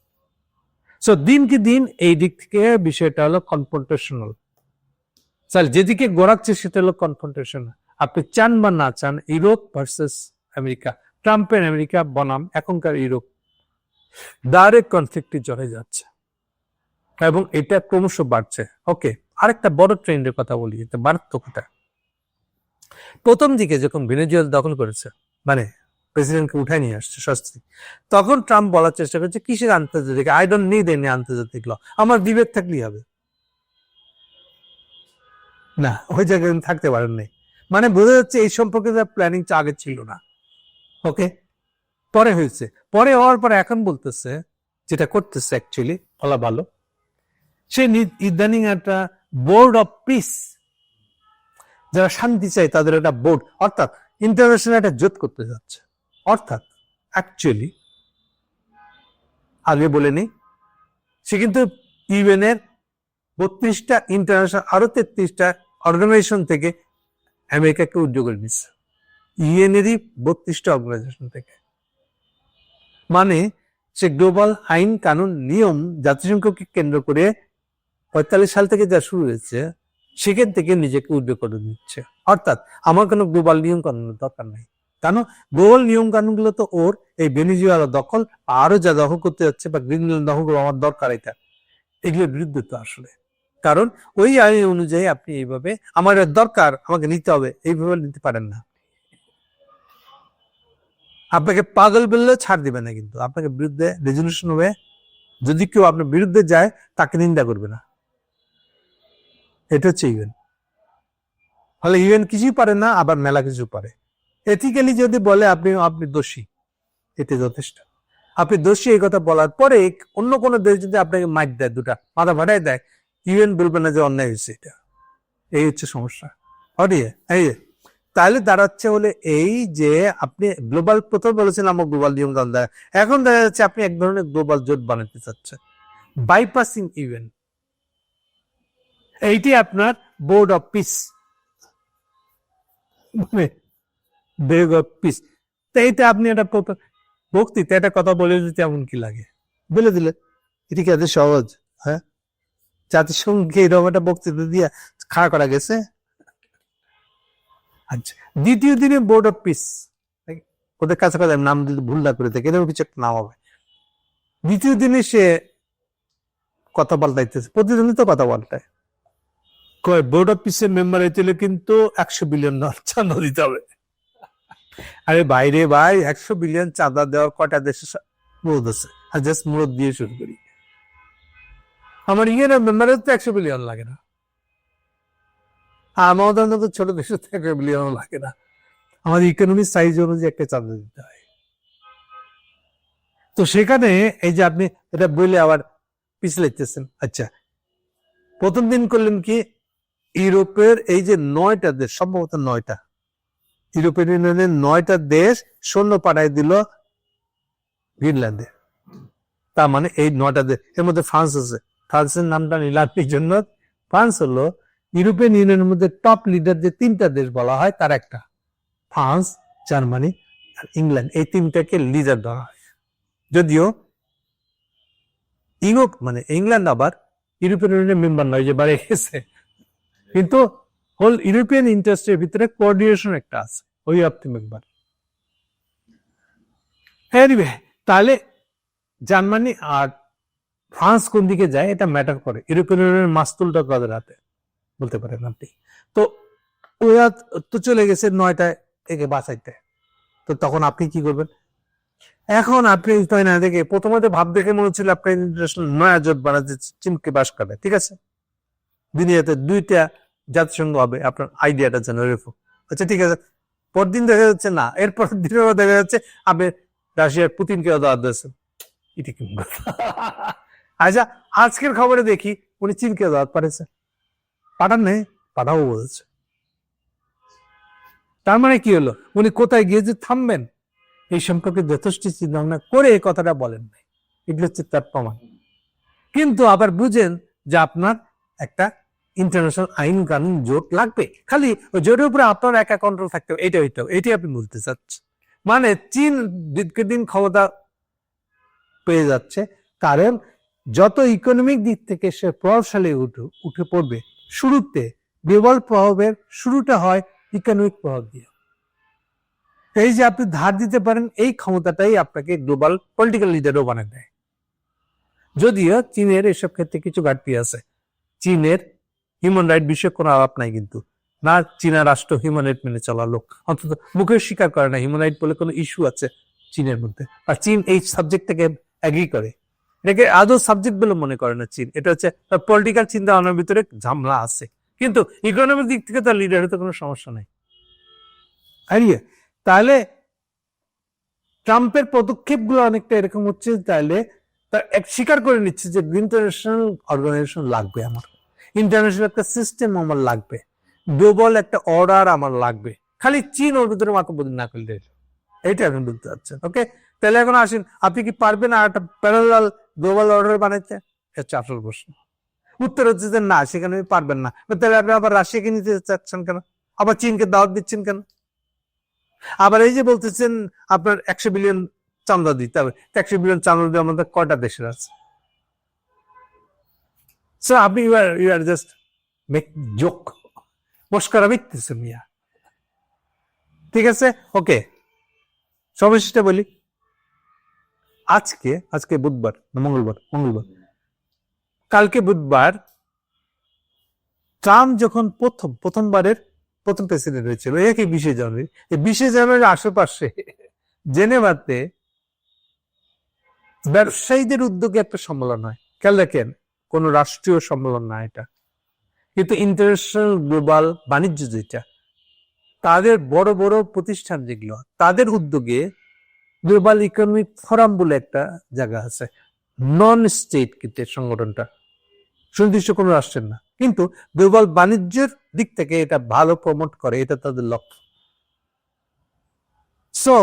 Speaker 1: সো দিন কি দিন এই দিক থেকে বিষয়টা হলো কনফ্রন্টেশনাল। যেদিকে গড়াচ্ছে সেটা হলো কনফ্রন্টেশন। আপনি চান বা না চান, ইউরোপ ভার্সেস আমেরিকা, ট্রাম্পের আমেরিকা বনাম এখনকার ইউরোপ ডাইরেক্ট কনফ্লিক্টে জড়ে যাচ্ছে এবং এটা ক্রমশ বাড়ছে। ওকে, আরেকটা বড় ট্রেন্ডের কথা বলি, এটা মারাত্মকতা। প্রথম দিকে যখন ভেনেজুয়েলা দখল করেছে, মানে প্রেসিডেন্টকে উঠায় নিয়ে আসছে সস্ত্রী, তখন ট্রাম্প বলার চেষ্টা করছে কিসের আন্তর্জাতিক, আই ডোন্ট নিড এনি আন্তর্জাতিক ল, আমার বিবেক থাকলেই হবে। না, ওই জায়গায় থাকতে পারেন নাই, মানে বোঝা যাচ্ছে এই সম্পর্কে প্ল্যানিং আগে ছিল না। ওকে, পরে হয়েছে, পরে হওয়ার পরে এখন বলতেছে যেটা করতেছে অ্যাকচুয়ালি বলা ভালো, সে ইদানিং একটা বোর্ড অফ পিস, যারা শান্তি চায় তাদের একটা বোর্ড, অর্থাৎ ইন্টারন্যাশনাল একটা জোট করতে যাচ্ছে। অর্থাৎ অ্যাকচুয়ালি আগে বলে নেই, সে কিন্তু ইউএনের 32টা ইন্টারন্যাশনাল আরো 33টা অর্গানাইজেশন থেকে আমেরিকাকে উদ্যোগ করে নিচ্ছে, ইউএনেরই 32টা অর্গানাইজেশন থেকে। মানে সে গ্লোবাল আইন কানুন নিয়ম জাতিসংঘকে কেন্দ্র করে 45 সাল থেকে যা শুরু হয়েছে সেখান থেকে নিজেকে উদ্যোগ করে নিচ্ছে। অর্থাৎ আমার কোনো গ্লোবাল নিয়ম কানুনের দরকার নাই, কেন গ্লোবাল নিয়ম কানুনগুলো তো ওর এই ভেনেজুয়েলা দখল আরো যা দখল করতে যাচ্ছে বা গ্রিনল্যান্ড দখল করে আমার দরকার, এটা এগুলোর বিরুদ্ধে তো আসলে। কারণ ওই আইন অনুযায়ী আপনি এইভাবে আমার দরকার আমাকে নিতে হবে এইভাবে নিতে পারেন না। আপনাকে পাগল বললে ছাড় দিবে না, কিন্তু আপনাকে বিরুদ্ধে রেজলিউশন হবে, যদি কেউ আপনার বিরুদ্ধে যায় তাকে নিন্দা করবে না। এটা হচ্ছে ইউএন। ফলে ইউএন কিছুই পারে না, আবার মেলা কিছু পারে। এথিক্যালি যদি বলে আপনি দোষী, এতে যথেষ্ট। আপনি দোষী এই কথা বলার পরে অন্য কোনো দেশ যদি আপনাকে মাইট দেয়, দুটা মাথা ফাটাই দেয়, ইউএন বলবে না যে অন্যায় হয়েছে, এটা এই হচ্ছে সমস্যা। এই তাহলে দাঁড়াচ্ছে হলে এই যে আপনি গ্লোবাল, প্রথম বলেছেন আমার গ্লোবাল নিয়ম কানুন দেয়, এখন দেখা যাচ্ছে আপনি এক ধরনের গ্লোবাল জোট বানাতে চাচ্ছেন, বাইপাসিং ইউএন। এইটি আপনার board of piece, board of piece. তো এইটা আপনি এটা বক্তৃতা একটা কথা বলে দিতে এমন কি লাগে, বলে দিলে এটা কি এত সহজ? হ্যাঁ, জাতিসংঘে এরকম একটা বক্তৃতা দিয়ে খাড়া করা গেছে। আচ্ছা, দ্বিতীয় দিনে বোর্ড অফ পিস, ওদের কাছাকাছি নাম যদি ভুল না করে থাকে, এরকম কিছু একটা নাম হবে। দ্বিতীয় দিনে সে কথা পাল্টাইতেছে, প্রতিদিনই তো কথা পাল্টায়। বোর্ড অফ পিসের মেম্বার হইতে হলে কিন্তু 100 বিলিয়ন চাঁদা দিতে হবে। আরে বাইরে ভাই, 100 বিলিয়ন চাঁদা দেওয়ার কটা দেশে মুরদ আছে? আর জাস্ট মুরদ দিয়ে শুরু করি, আমার ইউএন মেম্বারের তো 100 বিলিয়ন লাগে না, আমাদের তো ছোট দেশের তো 100 বিলিয়ন লাগে না। আমাদের ইকোনমিক সাইজ অনুযায়ী একটা চাঁদা দিতে হয়। তো সেখানে এই যে আপনি এটা বলে আবার পিছলাইতেছেন। আচ্ছা, প্রথম দিন করলেন কি, ইউরোপের এই যে 9টা দেশ, সম্ভবত 9টা ইউরোপিয়ান ইউনিয়নের 9টা দেশ সৈন্য পাঠাই দিল গ্রিনল্যান্ডে। তার মানে এই 9টা দেশ, এর মধ্যে ফ্রান্স আছে। ফ্রান্সের নামটা নিলাম এই জন্য, ফ্রান্স হলো ইউরোপিয়ান ইউনিয়নের মধ্যে টপ লিডার যে 3টা দেশ বলা হয় তার একটা। ফ্রান্স, জার্মানি আর ইংল্যান্ড, এই 3টাকে লিডার ধরা হয়। যদিও ইউরোপ মানে ইংল্যান্ড আবার ইউরোপিয়ান ইউনিয়নের মেম্বার নয়, যে বাড়ে গেছে, কিন্তু হোল ইউরোপিয়ান ইন্টারেস্টের ভিতরে কোঅর্ডিনেশন একটা আছে, ওই আপনি মেম্বার। এনিওয়ে, তাহলে জার্মানি আর ফ্রান্স কোন দিকে যায় এটা ম্যাটার করে। ইউরোপিয়ান ইউনিয়নের মাস্তুলটা কাদের হাতে বলতে পারেন আপনি। তো ওরা তো চলে গেছে 9টায় একে বাঁচাইতে, তো তখন আপনি কি করবেন? এখন আপনি না দেখে প্রথমত ভাব দেখে মনে হচ্ছিল আপনার ইন্টারন্যাশনাল নয়া জোট বানাতে চীনকে বাস করবে, ঠিক আছে, দুনিয়াতে 2টা জাতিসংঘ হবে, আপনার আইডিয়াটা যেন রেখো। আচ্ছা ঠিক আছে, পরদিন দেখা যাচ্ছে না, এরপর দিনেও দেখা যাচ্ছে আপনি রাশিয়ার পুতিনকে দাওয়াত দিয়েছেন। এটা কি আচ্ছা, আজকের খবরে দেখি উনি চীনকে দাওয়াত পাঠাচ্ছে, পাঠান নেই, পাঠাবো বলেছে। তার মানে কি হলো, উনি কোথায় গিয়ে যে থামবেন এই সম্পর্কে যথেষ্ট চিন্তা ভাবনা করে এই কথাটা বলেন নাই, এগুলো হচ্ছে তার প্রমাণ। কিন্তু আবার বুঝেন যে আপনার একটা ইন্টারন্যাশনাল আইন কানুন জোট লাগবে, খালি ওই জোটের উপরে আপনার একা কন্ট্রোল থাকতে হবে, এটাই আপনি বুঝতে চাচ্ছেন। মানে চীন দিনকে দিন ক্ষমতা পেয়ে যাচ্ছে, কারণ যত ইকোনমিক দিক থেকে সে প্রভাবশালী উঠে পড়বে, শুরুতে গ্লোবাল প্রভাবের শুরুটা হয় ইকোনমিক প্রভাব দিয়ে। এই যে আপনি ধার দিতে পারেন, এই ক্ষমতাটাই আপনাকে গ্লোবাল পলিটিক্যাল লিডারও বানিয়ে দেয়। যদিও চীনের এসব ক্ষেত্রে কিছু ঘাটতি আছে, চীনের হিউম্যান রাইট বিষয়ে কোনো আলাপ নাই, কিন্তু না চীনা রাষ্ট্র হিউম্যান রাইট মেনে চলা লোক, অন্তত মুখে স্বীকার করে না হিউম্যান রাইট বলে কোনো ইস্যু আছে চীনের মধ্যে। আর চীন এই সাবজেক্টটাকে এগ্রি করে, এটাকে আদৌ সাবজেক্ট বলে মনে করে না চীন। এটা হচ্ছে পলিটিক্যাল চিন্তা ভাবনার ভিতরে ঝামেলা আছে, কিন্তু ইকোনমিক দিক থেকে তার লিডার হতে কোনো সমস্যা নাই। তাহলে ট্রাম্পের পদক্ষেপগুলো অনেকটা এরকম হচ্ছে, তাহলে তার স্বীকার করে নিচ্ছে যে ইন্টারন্যাশনাল অর্গানাইজেশন লাগবে, আমার ইন্টারন্যাশনাল একটা সিস্টেম আমার লাগবে, গ্লোবাল একটা অর্ডার আমার লাগবে, খালি চীন ওর ভিতরে মাতব্বরি না করলে। এইটা এখন বলতে চাচ্ছেন। ওকে, তাহলে এখন আসেন, আপনি কি পারবেন আর একটা প্যারালাল গ্লোবাল অর্ডার বানাইতে? হচ্ছে আসল প্রশ্ন। উত্তর হচ্ছে যে না, সেখানে পারবেন না। তাহলে আপনি আবার রাশিয়াকে নিতে চাচ্ছেন কেন, আবার চীনকে দাওয়াত দিচ্ছেন কেন? আবার এই যে বলতেছেন আপনার 100 বিলিয়ন চাঁদা দিতে হবে, 100 বিলিয়ন চাঁদা দিয়ে আমাদের কয়টা দেশের আছে? সো আপনি you are just make joke, মস্করা মিথ্যেছেন মিয়া। ঠিক আছে, ওকে, সর্বশেষটা বলি। আজকে বুধবার না মঙ্গলবার, কালকে বুধবার ট্রাম্প যখন প্রথমবারের প্রথম প্রেসিডেন্ট হয়েছিল, একই 20 জানুয়ারি, এই 20 জানুয়ারির আশেপাশে জেনেভাতে ব্যবসায়ীদের উদ্যোগে একটা সম্মেলন হয়। খেয়াল রাখেন, কোন রাষ্ট্রীয় সম্মেলন না এটা, কিন্তু ইন্টারন্যাশনাল গ্লোবাল বাণিজ্য যেটা, তাদের বড় বড় প্রতিষ্ঠান যেগুলো, তাদের উদ্যোগে গ্লোবাল ইকোনমিক ফোরাম বলে একটা জায়গা আছে, নন স্টেট কিন্তু সংগঠনটা, সুনির্দিষ্ট কোনো রাষ্ট্রের না, কিন্তু গ্লোবাল বাণিজ্যের দিক থেকে এটা ভালো প্রমোট করে, এটা তাদের লক্ষ্য। সো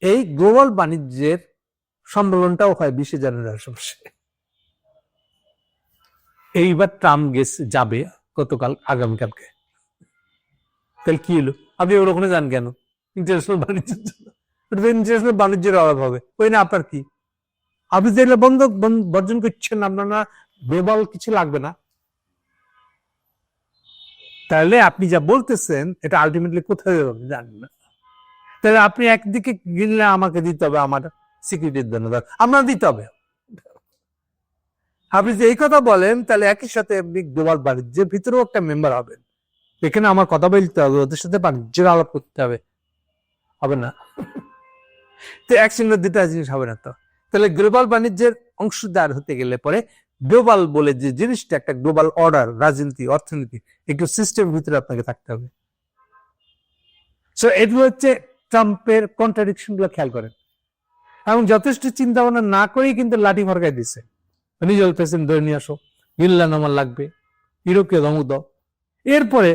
Speaker 1: এই গ্লোবাল বাণিজ্যের সম্মেলনটাও হয় 20 জানুয়ারির আশেপাশে। এইবার ট্রাম্প যাবে আগামীকালকে। তাহলে কি হলো, আপনি ওর ওখানে যান কেন? ইন্টারন্যাশনাল বাণিজ্যের জন্য। ইন্টারন্যাশনাল বাণিজ্যের অভাব হবে। ওই না আপনার কি, আপনি যেগুলো বর্জন করছেন, আপনার না গ্লোবাল কিছু লাগবে না, তাহলে আপনি যা বলতেছেন এটা আলটিমেটলি কোথায় যাবে জানেন না। তাহলে আপনি একদিকে গেলে আমাকে দিতে হবে আমার সিকিউরিটির জন্য, আপনার দিতে হবে। আপনি যে এই কথা বলেন তাহলে একই সাথে আপনি গ্লোবাল বাণিজ্যের ভিতরেও একটা মেম্বার হবেন, এখানে আমার কথা বলতে হবে, ওদের সাথে বাণিজ্যের আলাপ করতে হবে, হবে না। তো একসঙ্গে দুটা জিনিস হবে না। তো তাহলে গ্লোবাল বাণিজ্যের অংশীদার হতে গেলে পরে গ্লোবাল বলে যে জিনিসটা, একটা গ্লোবাল অর্ডার, রাজনীতি, অর্থনীতি, একটু সিস্টেমের ভিতরে আপনাকে থাকতে হবে। সো এগুলো হচ্ছে ট্রাম্পের কন্ট্রাডিকশন গুলো খেয়াল করেন, এবং যথেষ্ট চিন্তা ভাবনা না করেই কিন্তু লাঠি ফরকাই দিছে। নিজে বলতেছেন ধরে নিয়ে আসো, গ্রিনল্যান্ড আমার লাগবে, ইউরোপকে ধমক দাও। এরপরে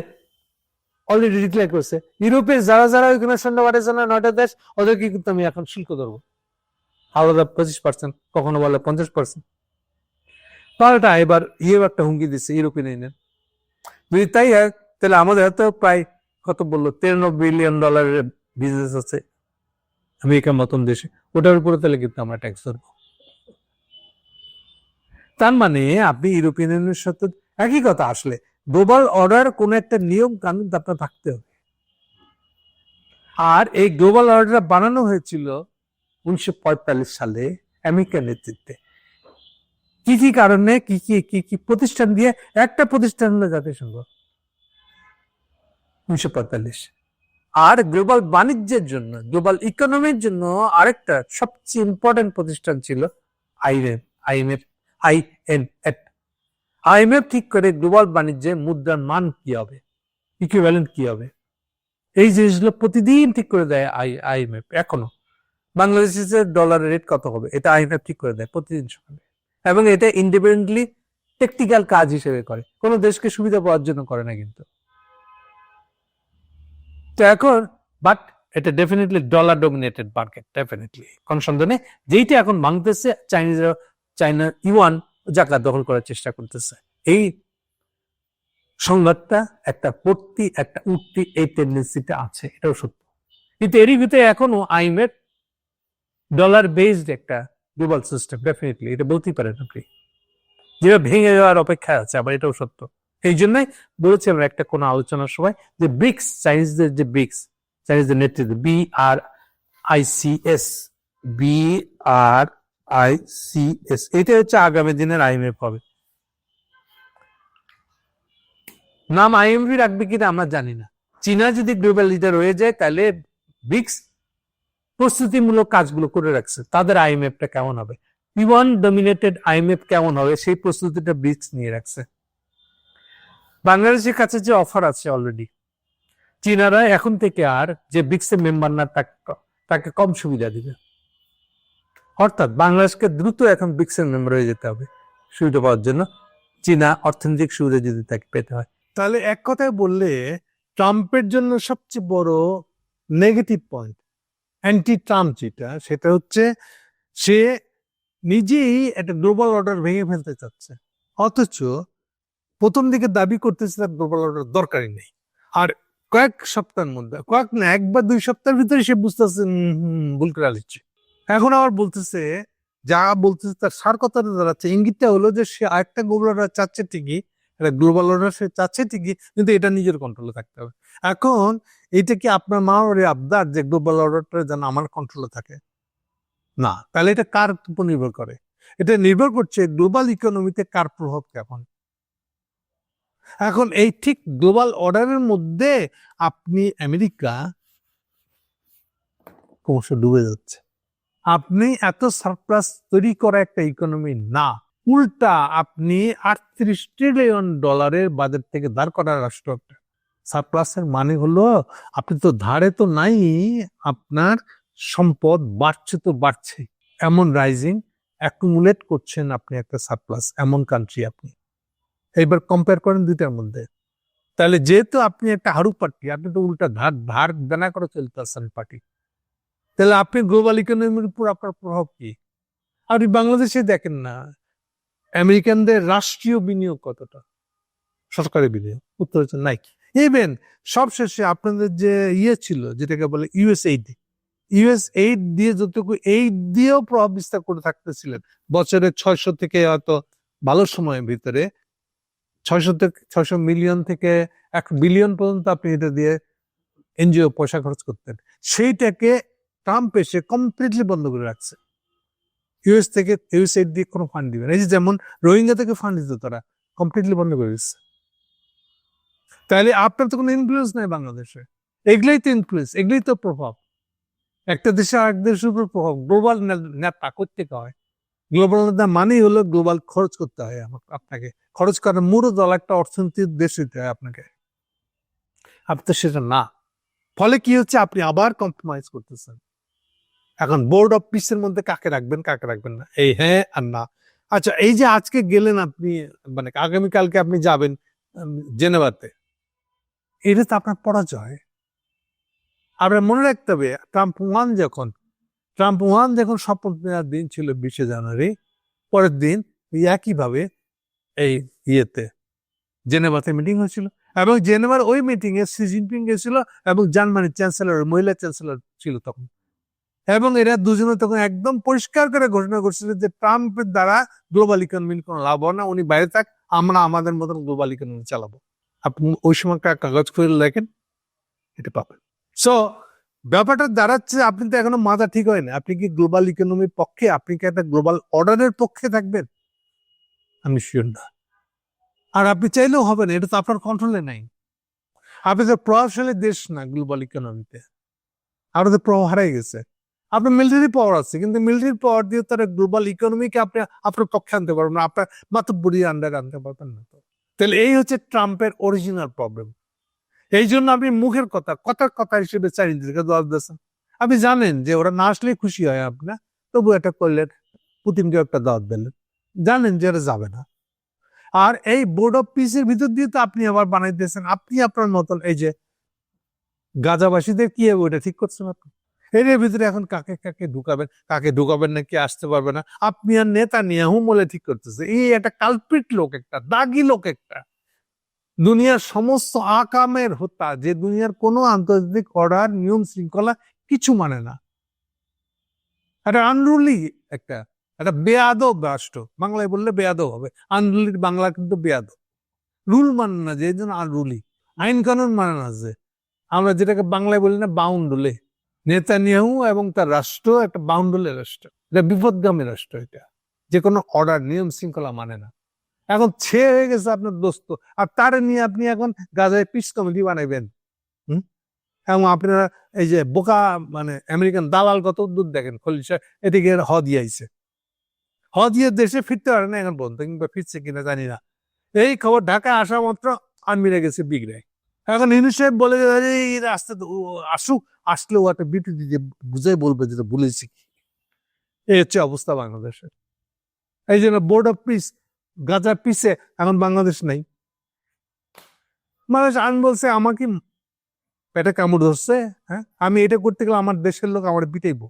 Speaker 1: অলরেডি ডিক্লেয়ার করছে ইউরোপের যারা যারা ওইখানে সন্ধ্যা বাড়ে জানা 9টা দেশ, ওদেরকে কিন্তু আমি এখন শুল্ক ধরবো আলাদা 25%, কখনো বলে 50%। পাল্টা এবার একটা হুমকি দিচ্ছে ইউরোপিয়ান ইউনিয়ন, যদি তাই হয় তাহলে আমাদের হাতে প্রায় কত বললো 13 বিলিয়ন ডলারের বিজনেস আছে আমেরিকার মতন দেশে, ওটার উপরে তাহলে কিন্তু আমরা ট্যাক্স ধরবো। তার মানে আপনি ইউরোপিয়ান ইউনিয়নের সাথে একই কথা, আসলে গ্লোবাল অর্ডার কোন একটা নিয়ম কানুন আপনার থাকতে হবে। আর এই গ্লোবাল অর্ডার বানানো হয়েছিল 1945 সালে আমেরিকার নেতৃত্বে। কি কি কারণে, কি কি কি কি প্রতিষ্ঠান দিয়ে, একটা প্রতিষ্ঠান হলো জাতিসংঘ 1945। আর গ্লোবাল বাণিজ্যের জন্য, গ্লোবাল ইকোনমির জন্য আরেকটা সবচেয়ে ইম্পর্টেন্ট প্রতিষ্ঠান ছিল আইএমএফ। আইএমএফ ঠিক করে গ্লোবাল বাণিজ্যে মুদ্রার মান কি হবে, ইকুইভ্যালেন্ট কি হবে, এই জিনিসগুলো প্রতিদিন ঠিক করে দেয় আইএমএফ। এখনো বাংলাদেশের ডলারের রেট কত হবে এটা আইএমএফ ঠিক করে দেয় প্রতিদিন সকালে, এবং এটা ইন্ডিপেন্ডেন্টলি টেকনিক্যাল কাজ হিসেবে করে, কোনো দেশকে সুবিধা পাওয়ার জন্য করে না কিন্তু। তো এখন বাট এটা definitely dollar dominated market, definitely কোন সন্দেহ নেই। যেইটা এখন ভাঙতেছে চাইনা ইউয়ান জায়গা দখল করার চেষ্টা করতেছে, এই সংঘাতটা একটা পড়তি একটা উঠতি এই টেন্ডেন্সিটা আছে, এটাও সত্য। কিন্তু এরই ভিতরে এখনো আইএমএফ ডলার বেসড একটা গ্লোবাল সিস্টেম, ডেফিনেটলি এটা বলতেই পারেন আপনি, যেটা ভেঙে যাওয়ার অপেক্ষায় আছে, আবার এটাও সত্য। এই জন্যই বলেছিলাম একটা কোনো আলোচনার সময় যে ব্রিক্স, চাইনিজদের যে ব্রিক্স, চাইনিজদের নেতৃত্ব BRICS, এটা হচ্ছে আগামী দিনের আইএমএফ হবে। নাম আইএমএফ রাখবে কিনা আমরা জানি না। চীনা যদি গ্লোবাল লিডার হয়ে যায় তাহলে ব্রিক্স প্রস্তুতিমূলক কাজগুলো করে রাখছে, তাদের আইএমএফটা কেমন হবে, ইউয়ান ডমিনেটেড আইএমএফ কেমন হবে, সেই প্রস্তুতিটা ব্রিক্স নিয়ে রাখছে। বাংলাদেশের কাছে যে অফার আছে অলরেডি, চীনারা এখন থেকে আর যে ব্রিক্সের মেম্বার না তাকে কম সুবিধা দিবে, অর্থাৎ বাংলাদেশকে দ্রুত এখন ব্রিক্সের মেম্বার হয়ে যেতে হবে সুবিধা পাওয়ার জন্য, চীনা অর্থনৈতিক সুবিধা যদি তাকে পেতে হয়। তাহলে এক কথায় বললে ট্রাম্পের জন্য সবচেয়ে বড় নেগেটিভ পয়েন্ট, অ্যান্টি ট্রাম্প যেটা, সেটা হচ্ছে সে নিজেই একটা গ্লোবাল অর্ডার ভেঙে ফেলতে চাচ্ছে, অথচ প্রথম দিকে দাবি করতেছে তার গ্লোবাল অর্ডার দরকারই নেই। আর কয়েক সপ্তাহের মধ্যে, কয়েক না 1 বা 2 সপ্তাহের ভিতরে সে বুঝতেছে ভুল করে আলিচ্ছে। এখন আবার বলতেছে, যা বলতেছে তার সার কথাটা দাঁড়াচ্ছে, ইঙ্গিতটা হলো যে সে আরেকটা গ্লোবাল অর্ডার চাচ্ছে ঠিকই, একটা গ্লোবাল অর্ডার সে চাচ্ছে ঠিকই, কিন্তু এটা নিজের কন্ট্রোলে থাকতে হবে। এখন এইটা কি আপনার মাওয়ারে আবদার যে গ্লোবাল অর্ডারটা যেন আমার কন্ট্রোলে থাকে? না, তাহলে এটা কার উপর নির্ভর করে? এটা নির্ভর করছে গ্লোবাল ইকোনমিতে কার প্রভাব কেমন। এখন এই ঠিক গ্লোবাল অর্ডারের মধ্যে আপনি আমেরিকা ক্রমশ ডুবে যাচ্ছে। আপনি এত সারপ্লাস তৈরি করা একটা ইকোনমি না, উল্টা আপনি 38 ট্রিলিয়ন ডলারের বাজেট থেকে ধার করা রাষ্ট্র। সারপ্লাসের মানে হলো আপনি তো ধারে তো নাই, আপনার সম্পদ বাড়ছে তো বাড়ছে, এমন রাইজিং অ্যাকুমুলেট করছেন আপনি একটা সারপ্লাস, এমন কান্ট্রি আপনি। এইবার কম্পেয়ার করেন দুইটার মধ্যে, তাহলে যেহেতু আপনি একটা হাড়ু পার্টি, আপনি তো উল্টা ধার দেনা করে চলতেছেন পার্টি, তাহলে আপনি গ্লোবাল ইকোনমির উপর আপনার প্রভাব কি? আপনি বাংলাদেশে দেখেন না আমেরিকানদের রাষ্ট্রীয় বিনিয়োগ কতটা, সরকারি বিনিয়োগ উত্তর হচ্ছে নাই। ইভেন সবশেষে আপনাদের যে ছিল যেটাকে বলে ইউএসএইড, ইউএস এইড দিয়ে যতটুকু এইড দিয়েও প্রভাব বিস্তার করে থাকতেছিলেন বছরে 600 থেকে হয়তো ভালো সময়ের ভিতরে 600 মিলিয়ন থেকে 1 বিলিয়ন পর্যন্ত আপনি এটা দিয়ে এনজিও পয়সা খরচ করতেন। সেইটাকে ট্রাম্প এসে কমপ্লিটলি বন্ধ করে রাখছে। ইউএস থেকে ইউএসএইড দিয়ে কোনো ফান্ড দিবে না। এই যে যেমন রোহিঙ্গা থেকে ফান্ড দিত তারা, কমপ্লিটলি বন্ধ করে দিচ্ছে। তাহলে আপনার তো কোনো ইনফ্লুয়েন্স নাই বাংলাদেশে। এগুলোই তো ইনফ্লুয়েন্স, এগুলোই তো প্রভাব। একটা দেশে আরেক দেশের উপর প্রভাব। গ্লোবাল নেতা করতে হয়। গ্লোবাল নেতা মানেই হলো গ্লোবাল খরচ করতে হয় আপনাকে। খরচ করার মূলত দল একটা অর্থনীতির দেশ হইতে হয় আপনাকে। আপনি তো সেটা না। ফলে কি হচ্ছে, আপনি আবার কম্প্রোমাইজ করতেছেন। এখন বোর্ড অফ পিসের মধ্যে কাকে রাখবেন কাকে রাখবেন না, এই হ্যাঁ আর না। আচ্ছা, এই যে আজকে গেলেন আপনি, মানে আগামীকালকে আপনি যাবেন জেনেভাতে, এটা তো আপনার পরাজয়। আপনার মনে রাখতে হবে ট্রাম্প ওয়ান যখন শপথ নেওয়ার দিন ছিল 20শে জানুয়ারি, পরের দিন একইভাবে এই জেনেভাতে মিটিং হয়েছিল, এবং জেনেভার ওই মিটিং এ শি জিনপিং গেছিল এবং জার্মানির চ্যান্সেলর, মহিলা চ্যান্সেলর ছিল তখন। এবং এরা দুজনে তখন একদম পরিষ্কার করে ঘোষণা করছিল যে ট্রাম্পের দ্বারা গ্লোবাল ইকোনমির কোনো লাভ হবে না, উনি বাইরে থাক, আমরা আমাদের মতন গ্লোবাল ইকোনমি চালাবো। আপনি ওই সময়কার কাগজ করে লেখেন, এটা পাবেন। সো ব্যাপারটা দাঁড়াচ্ছে, আপনি তো এখনো মাথা ঠিক হয় না। আপনি কি গ্লোবাল ইকোনমির পক্ষে, আপনি কি একটা গ্লোবাল অর্ডারের পক্ষে থাকবেন? আমি শিওর না। আর আপনি চাইলেও হবে না, এটা তো আপনার কন্ট্রোলে নাই। আপনি তো প্রভাবশালী দেশ না গ্লোবাল ইকোনমিতে, আপনার তো প্রভাব হারাই গেছে। আপনার মিলিটারি পাওয়ার আছে, কিন্তু মিলিটারি পাওয়ার দিয়ে তারা গ্লোবাল ইকোনমিকে আপনি আপনার পক্ষে আনতে পারবেন না, আপনার মাতব্বরি আন্ডারে আনতে পারবেন না। তাহলে এই হচ্ছে ট্রাম্পের অরিজিনাল প্রবলেম। এই জন্য আপনি মুখের কথার কথা হিসেবে চাইনিজদেরকে দোয়াজ দিয়েছেন। আপনি জানেন যে ওরা না আসলে খুশি হয় আপনার, তবু এটা করলেন, পুতিনকে একটা দাওয়াত দিলেন, জানেন যে এটা যাবে না। আর এই বোর্ড অফ পিসের ভিতর দিয়ে তো আপনি আবার বানাই দিয়েছেন, আপনি আপনার মতন এই যে গাজাবাসীদের কি হবে ওটা ঠিক করছেন আপনি। এর ভিতরে এখন কাকে কাকে ঢুকাবেন না, কে আসতে পারবে না, আপনি আর নেতানিয়াহু বলে ঠিক করতেছে। এই একটা কালপিট লোক, একটা দাগি লোক, একটা দুনিয়ার সমস্ত আকামের হোতা, যে দুনিয়ার কোনো আন্তর্জাতিক অর্ডার, নিয়ম শৃঙ্খলা কিছু মানে না, একটা আনরুলি, একটা বেয়াদব রাষ্ট্র। বাংলায় বললে বেয়াদব হবে, আনরুলি বাংলা কিন্তু বেয়াদব। রুল মানে না, যে জন্য আনরুলি, আইন কানুন মানে না, যে আমরা যেটাকে বাংলায় বলি না বাউন্ডুলে। নেতানিয়াহু এবং তার রাষ্ট্র একটা বাউন্ডুলে রাষ্ট্র, এটা বিপদগামী রাষ্ট্র, এটা যে কোনো অর্ডার, নিয়ম শৃঙ্খলা মানে না। এখন ছে হয়ে গেছে আপনার দোস্ত, আর তারে নিয়ে আপনি এখন গাজায় পিস কমিটি বানাইবেন। এবং আপনারা এই যে বোকা, মানে আমেরিকান দালাল কত দূর দেখেন, খলিশা এদিকে হ দিয়ে দেশে ফিরতে পারে না এখন পর্যন্ত, কিংবা ফিরছে কিনা জানি না। এই খবর ঢাকায় আসা মাত্র আর্মিরা গেছে বিগড়ায়। এখন ইউনূস সাহেব বলে আসুক, আসলেও একটা বিটি দিয়ে বুঝাই বলবে যেটা বলেছি। এই হচ্ছে অবস্থা বাংলাদেশের। এই জন্য বোর্ড অফ পিস, গাজার পিসে এখন বাংলাদেশ নাই। বাংলাদেশ আমি বলছে আমাকে পেটে কামড় ধরছে, হ্যাঁ আমি এটা করতে গেলে আমার দেশের লোক আমার পিটাইবো।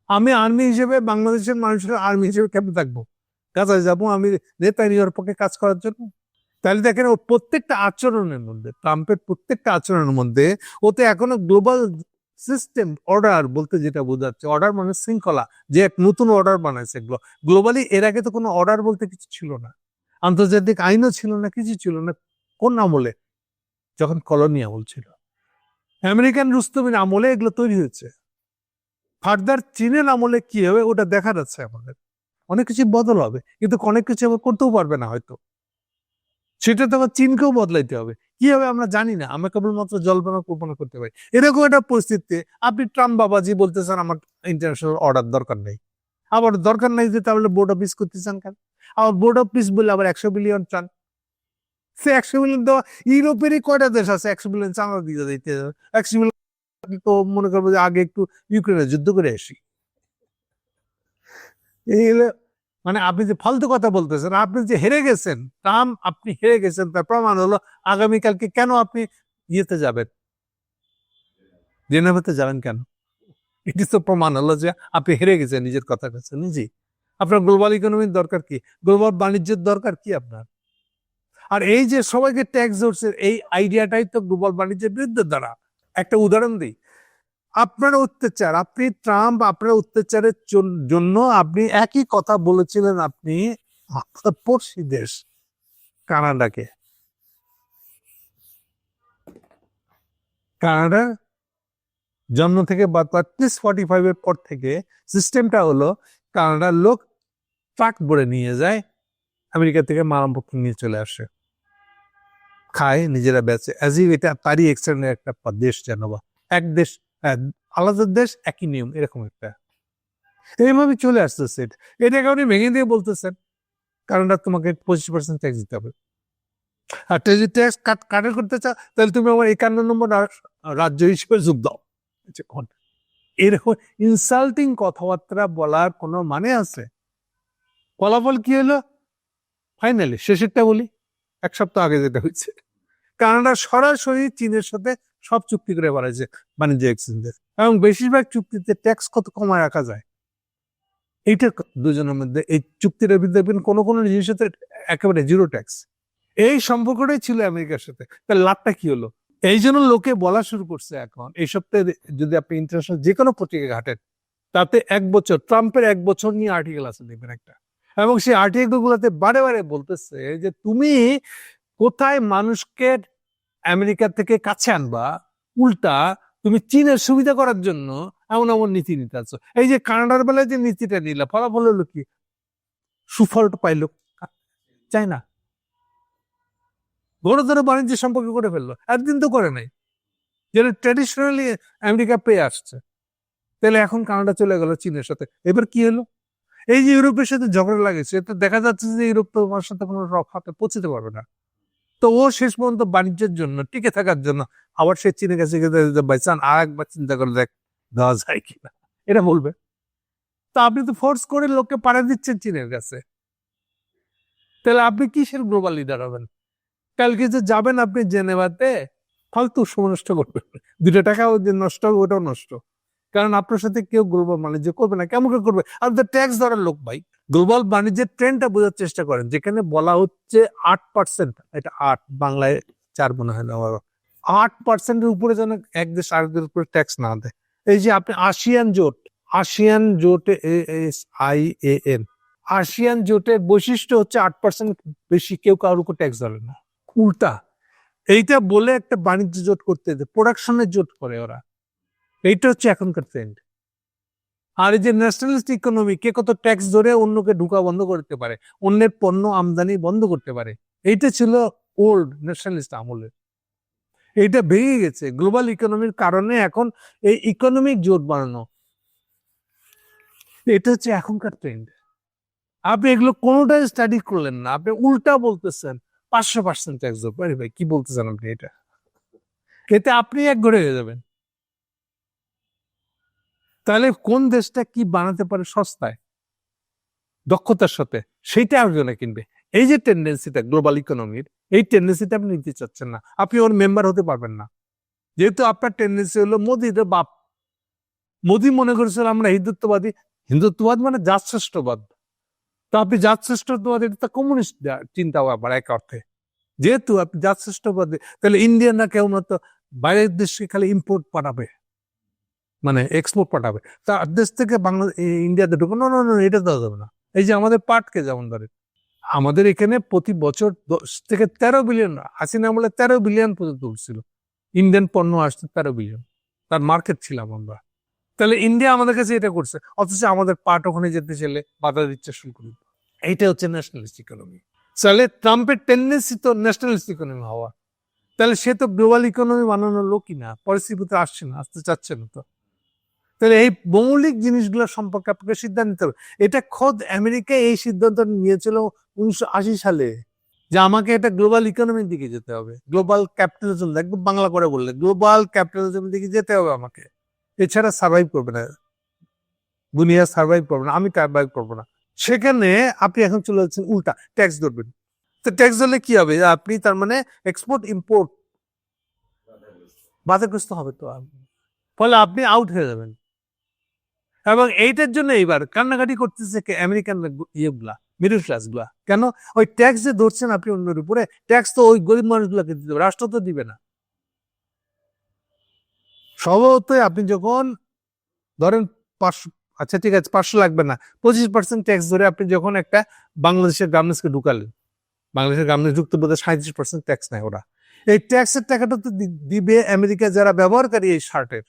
Speaker 1: আমি আর্মি হিসেবে, বাংলাদেশের মানুষের আর্মি হিসেবে কেমন থাকবো? গাজায় যাবো আমি নেতানিয়াহুর পক্ষে কাজ করার জন্য? তাহলে দেখেন ও প্রত্যেকটা আচরণের মধ্যে, ট্রাম্পের প্রত্যেকটা আচরণের মধ্যে, ওতে এখনো গ্লোবাল সিস্টেম অর্ডার বলতে যেটা বোঝাচ্ছে, অর্ডার মানে শৃঙ্খলা, যে এক নতুন অর্ডার বানাইছে গ্লোবালি। এর আগে তো কোনো অর্ডার বলতে কিছু ছিল না, আন্তর্জাতিক আইনও ছিল না, কিছু ছিল না। কোন আমলে? যখন কলোনি আমল ছিল, আমেরিকান রুস্তমের আমলে এগুলো তৈরি হয়েছে। ফার্দার চীনের আমলে কি হবে ওটা দেখা যাচ্ছে আমাদের। অনেক কিছু বদল হবে, কিন্তু অনেক কিছু আবার করতেও পারবে না হয়তো, সেটা তো আবার চীনকেও বদলাইতে হবে। কি হবে আমরা জানি না, আমরা কেবলমাত্র জল্পনা কল্পনা করতে পারি। এরকম একটা পরিস্থিতিতে আপনি ট্রাম্প বাবাজি বলতেছেন আমার ইন্টারন্যাশনাল অর্ডার দরকার নেই। আবার দরকার নেই যে তাহলে বোর্ড অফ পিস করতে চান কেন? আবার বোর্ড অফ পিস বলে আবার 100 বিলিয়ন চান। সে 100 বিলিয়ন দেওয়া, ইউরোপেরই কয়টা দেশ আছে 100 বিলিয়ন চাঁদা দিয়ে দিতে? 100 বিলিয়ন তো মনে করবো যে আগে একটু ইউক্রেনে যুদ্ধ করে আসি। এই মানে আপনি যে ফালতু কথা বলতেছেন, আপনি যে হেরে গেছেন, ট্রাম্প আপনি হেরে গেছেন, তার প্রমাণ হলো আগামীকালকে কেন আপনি ইয়েতে যাবেন, জেনেভাতে যাবেন কেন? এটি তো প্রমাণ হলো যে আপনি হেরে গেছেন নিজের কথা কাছে নিজেই। আপনার গ্লোবাল ইকোনমির দরকার কি? গ্লোবাল বাণিজ্যের দরকার কি আপনার? আর এই যে সবাইকে ট্যাক্স ধরছে, এই আইডিয়াটাই তো গ্লোবাল বাণিজ্যের বিরুদ্ধে দ্বারা। একটা উদাহরণ দিই, আপনার অত্যাচার, আপনি ট্রাম্প, আপনার অত্যাচারের জন্য আপনি একই কথা বলেছিলেন আপনি আপনার পড়শি দেশ কানাডাকে। কানাডা জন্ম থেকে বা 45 এর পর থেকে সিস্টেমটা হলো কানাডার লোক ট্রাক ভরে নিয়ে যায়, আমেরিকা থেকে মালপত্র নিয়ে চলে আসে, খায়, নিজেরা বেচে, অ্যাজ ইফ এটা তারই এক্সটেন্ডের একটা দেশ যেন বা এক দেশ আলাদা দেশ একই নিয়ম, এরকম একটা এইভাবে চলে আসতেছে। এটাকে আপনি ভেঙে দিয়ে বলতেছেন কানাডা তোমাকে 25% ট্যাক্স দিতে হবে, আর যদি ট্যাক্স কাটার করতে চাও তাহলে তুমি আমার 51 নম্বর রাজ্য হিসেবে যোগ দাও। এরকম ইনসাল্টিং কথাবার্তা বলার কোনো মানে আছে? ফলাফল কি হলো? ফাইনালি শেষেরটা বলি, 1 সপ্তাহ আগে যেটা হয়েছে, কানাডা সরাসরি চীনের সাথে সব চুক্তি করে বাড়াইছে বাণিজ্য এক্সচেঞ্জের, এবং বেশিরভাগ চুক্তিতে ট্যাক্স কত কমায় রাখা যায়। এইটা দুজনের মধ্যে এই চুক্তির দেখবেন কোনো কোনো জিনিসের একেবারে জিরো ট্যাক্স। এই সম্পর্কটাই ছিল আমেরিকার সাথে। তার লাভটা কি হলো? এই জন্য লোকে বলা শুরু করছে এখন এই সপ্তাহে, যদি আপনি ইন্টারন্যাশনাল যে কোনো পত্রিকা ঘাটেন, তাতে 1 বছর ট্রাম্পের 1 বছর নিয়ে আর্টিকেল আছে দেখবেন একটা, এবং সেই আর্টিকেল গুলোতে বারে বারে বলতেছে যে তুমি কোথায় মানুষকে আমেরিকা থেকে কাছে আনবা, উল্টা তুমি চীনের সুবিধা করার জন্য এমন এমন নীতি নিতে আছো। এই যে কানাডার বেলায় যে নীতিটা নিলা, ফলাফল হলো কি? সুফলটা পাইল চায়না, বড় বাণিজ্য সম্পর্ক করে ফেললো, একদিন তো করে নাই, যেটা ট্র্যাডিশনালি আমেরিকা পেয়ে আসছে। তাহলে এখন কানাডা চলে গেল চীনের সাথে, এবার কি হলো? এই যে ইউরোপের সাথে ঝগড়া লাগেছে, এতে দেখা যাচ্ছে যে ইউরোপ তো তোমার সাথে কোনো হাতে পৌঁছতে পারবে না। তো ও শেষ পর্যন্ত বাণিজ্যের জন্য, টিকে থাকার জন্য আবার সে চীনের কাছে বাইচান আর একবার চিন্তা করে দেখ দেওয়া যায় কিনা, এটা বলবে। তা আপনি তো ফোর্স করে লোককে পাড়া দিচ্ছেন চীনের কাছে, তাহলে আপনি কিসের গ্লোবাল লিডার হবেন? কালকে যে যাবেন আপনি জেনেভাতে, ফালতু সময় নষ্ট করবেন, 2 টাকাও যে নষ্ট হবে ওটাও নষ্ট, কারণ আপনার সাথে কেউ গ্লোবাল বাণিজ্য করবে না। কেমন করে করবে? আর ট্যাক্স ধরার লোক ভাই। গ্লোবাল বাণিজ্যের ট্রেন্ডটা বোঝার চেষ্টা করেন, যেখানে বলা হচ্ছে 8%, এটা 8, বাংলায় 4 মনে হয় না, 8%-এর উপরে যেন এক দেশ আরেকদের উপরে ট্যাক্স না দেয়। এই যে আপনি আসিয়ান জোট, আসিয়ান জোটে ASIAN, আসিয়ান জোটের বৈশিষ্ট্য হচ্ছে 8% বেশি কেউ কারোর উপর ট্যাক্স ধরে না, উল্টা এইটা বলে একটা বাণিজ্য জোট করতে, প্রোডাকশনের জোট করে ওরা। এইটা হচ্ছে এখনকার ট্রেন্ড। আর এই যে ন্যাশনালিস্ট ইকোনমি, কে কত ট্যাক্স ধরে অন্যকে ঢুকা বন্ধ করতে পারে, অন্যের পণ্য আমদানি বন্ধ করতে পারে, এইটা ছিল ওল্ড ন্যাশনালিস্ট আমলের। এইটা ভেঙে গেছে গ্লোবাল ইকোনমির কারণে। এখন এই ইকোনমিক জোট বানানো, এটা হচ্ছে এখনকার ট্রেন্ড। আপনি এগুলো কোনোটাই স্টাডি করলেন না, আপনি উল্টা বলতেছেন 500% ট্যাক্স ধরবো। আরে ভাই কি বলতেছেন আপনি? এটা এতে আপনি এক ঘরে হয়ে যাবেন। তাহলে কোন দেশটা কি বানাতে পারে সস্তায়, দক্ষতার সাথে, সেইটা আরেকজনে কিনবে। এই যে টেন্ডেন্সিটা গ্লোবাল ইকোনমির, এই টেন্ডেন্সিটা আপনি নিতে চাচ্ছেন না, আপনি ওর মেম্বার হতে পারবেন না। যেহেতু আপনার টেন্ডেন্সি হলো মোদির বাপ, মোদি মনে করেছিল আমরা হিন্দুত্ববাদী, হিন্দুত্ববাদ মানে জাতশ্রেষ্ঠবাদ। তো আপনি জাতশ্রেষ্ঠবাদ, এটা তো কমিউনিস্ট চিন্তা আবার এক অর্থে। যেহেতু আপনি জাতশ্রেষ্ঠবাদী, তাহলে ইন্ডিয়ানরা কেউ না তো বাইরের দেশকে খালি ইম্পোর্ট পাঠাবে, মানে এক্সপোর্ট পাঠাবে, তার দেশ থেকে বাংলাদেশ ইন্ডিয়াতে ঢুকো, না না না, এটা দেওয়া যাবে না। এই যে আমাদের পাটকে যেমন ধরে, আমাদের এখানে প্রতি বছর 10 থেকে 13 বিলিয়ন, হাসিনা আমলে 13 বিলিয়ন পর্যন্ত উঠছিল, ইন্ডিয়ান পণ্য আসছে 13 বিলিয়ন, তার মার্কেট ছিলাম আমরা। তাহলে ইন্ডিয়া আমাদের কাছে এটা করছে, অথচ আমাদের পাট ওখানে যেতে চাইলে বাধা দিচ্ছে শুল্ক। এইটা হচ্ছে ন্যাশনালিস্ট ইকোনমি। তাহলে ট্রাম্পের টেন্ডেন্সি তো ন্যাশনালিস্ট ইকোনমি হওয়া, তাহলে সে তো গ্লোবাল ইকোনমি বানানোর লোকই না, পরিস্থিতিতে আসছে না, আসতে চাচ্ছে না। তো তাহলে এই মৌলিক জিনিসগুলো সম্পর্কে আপনাকে সিদ্ধান্ত নিতে হবে। এটা খোদ আমেরিকা এই সিদ্ধান্ত নিয়েছিল 1980 সালে, যে আমাকে এটা গ্লোবাল ইকোনমির দিকে যেতে হবে, গ্লোবাল ক্যাপিটালিজম, একদম বাংলা করে বললে গ্লোবাল ক্যাপিটালিজমের দিকে যেতে হবে আমাকে, এছাড়া সার্ভাইভ করবে না দুনিয়া, সার্ভাইভ করবে না, আমি সার্ভাইভ করবো না। সেখানে আপনি এখন চলে যাচ্ছেন উল্টা, ট্যাক্স ধরবেন। তো ট্যাক্স ধরলে কি হবে? আপনি তার মানে এক্সপোর্ট ইম্পোর্ট বাধাগ্রস্ত হবে, তো ফলে আপনি আউট হয়ে যাবেন। এবং এইটার জন্য এইবার কান্নাকাটি করতেছে আমেরিকান ইয়েগুলা, মিডল ক্লাস গুলা। কেন? ওই ট্যাক্স যে ধরছেন আপনি অন্যের উপরে, ট্যাক্স তো ওই গরিব মানুষগুলাকে দিতে হবে, রাষ্ট্র তো দিবে না। স্বভাবতই আপনি যখন ধরেন 500, আচ্ছা ঠিক আছে 500 লাগবে না, 25% ট্যাক্স ধরে আপনি যখন একটা বাংলাদেশের গার্মেন্টসকে ঢুকালেন, বাংলাদেশের গার্মেন্টস ঢুকতে বোধহয় 37% ট্যাক্স নেয় ওরা। এই ট্যাক্সের টাকাটা তো দিবে আমেরিকা যারা ব্যবহারকারী এই শার্টের,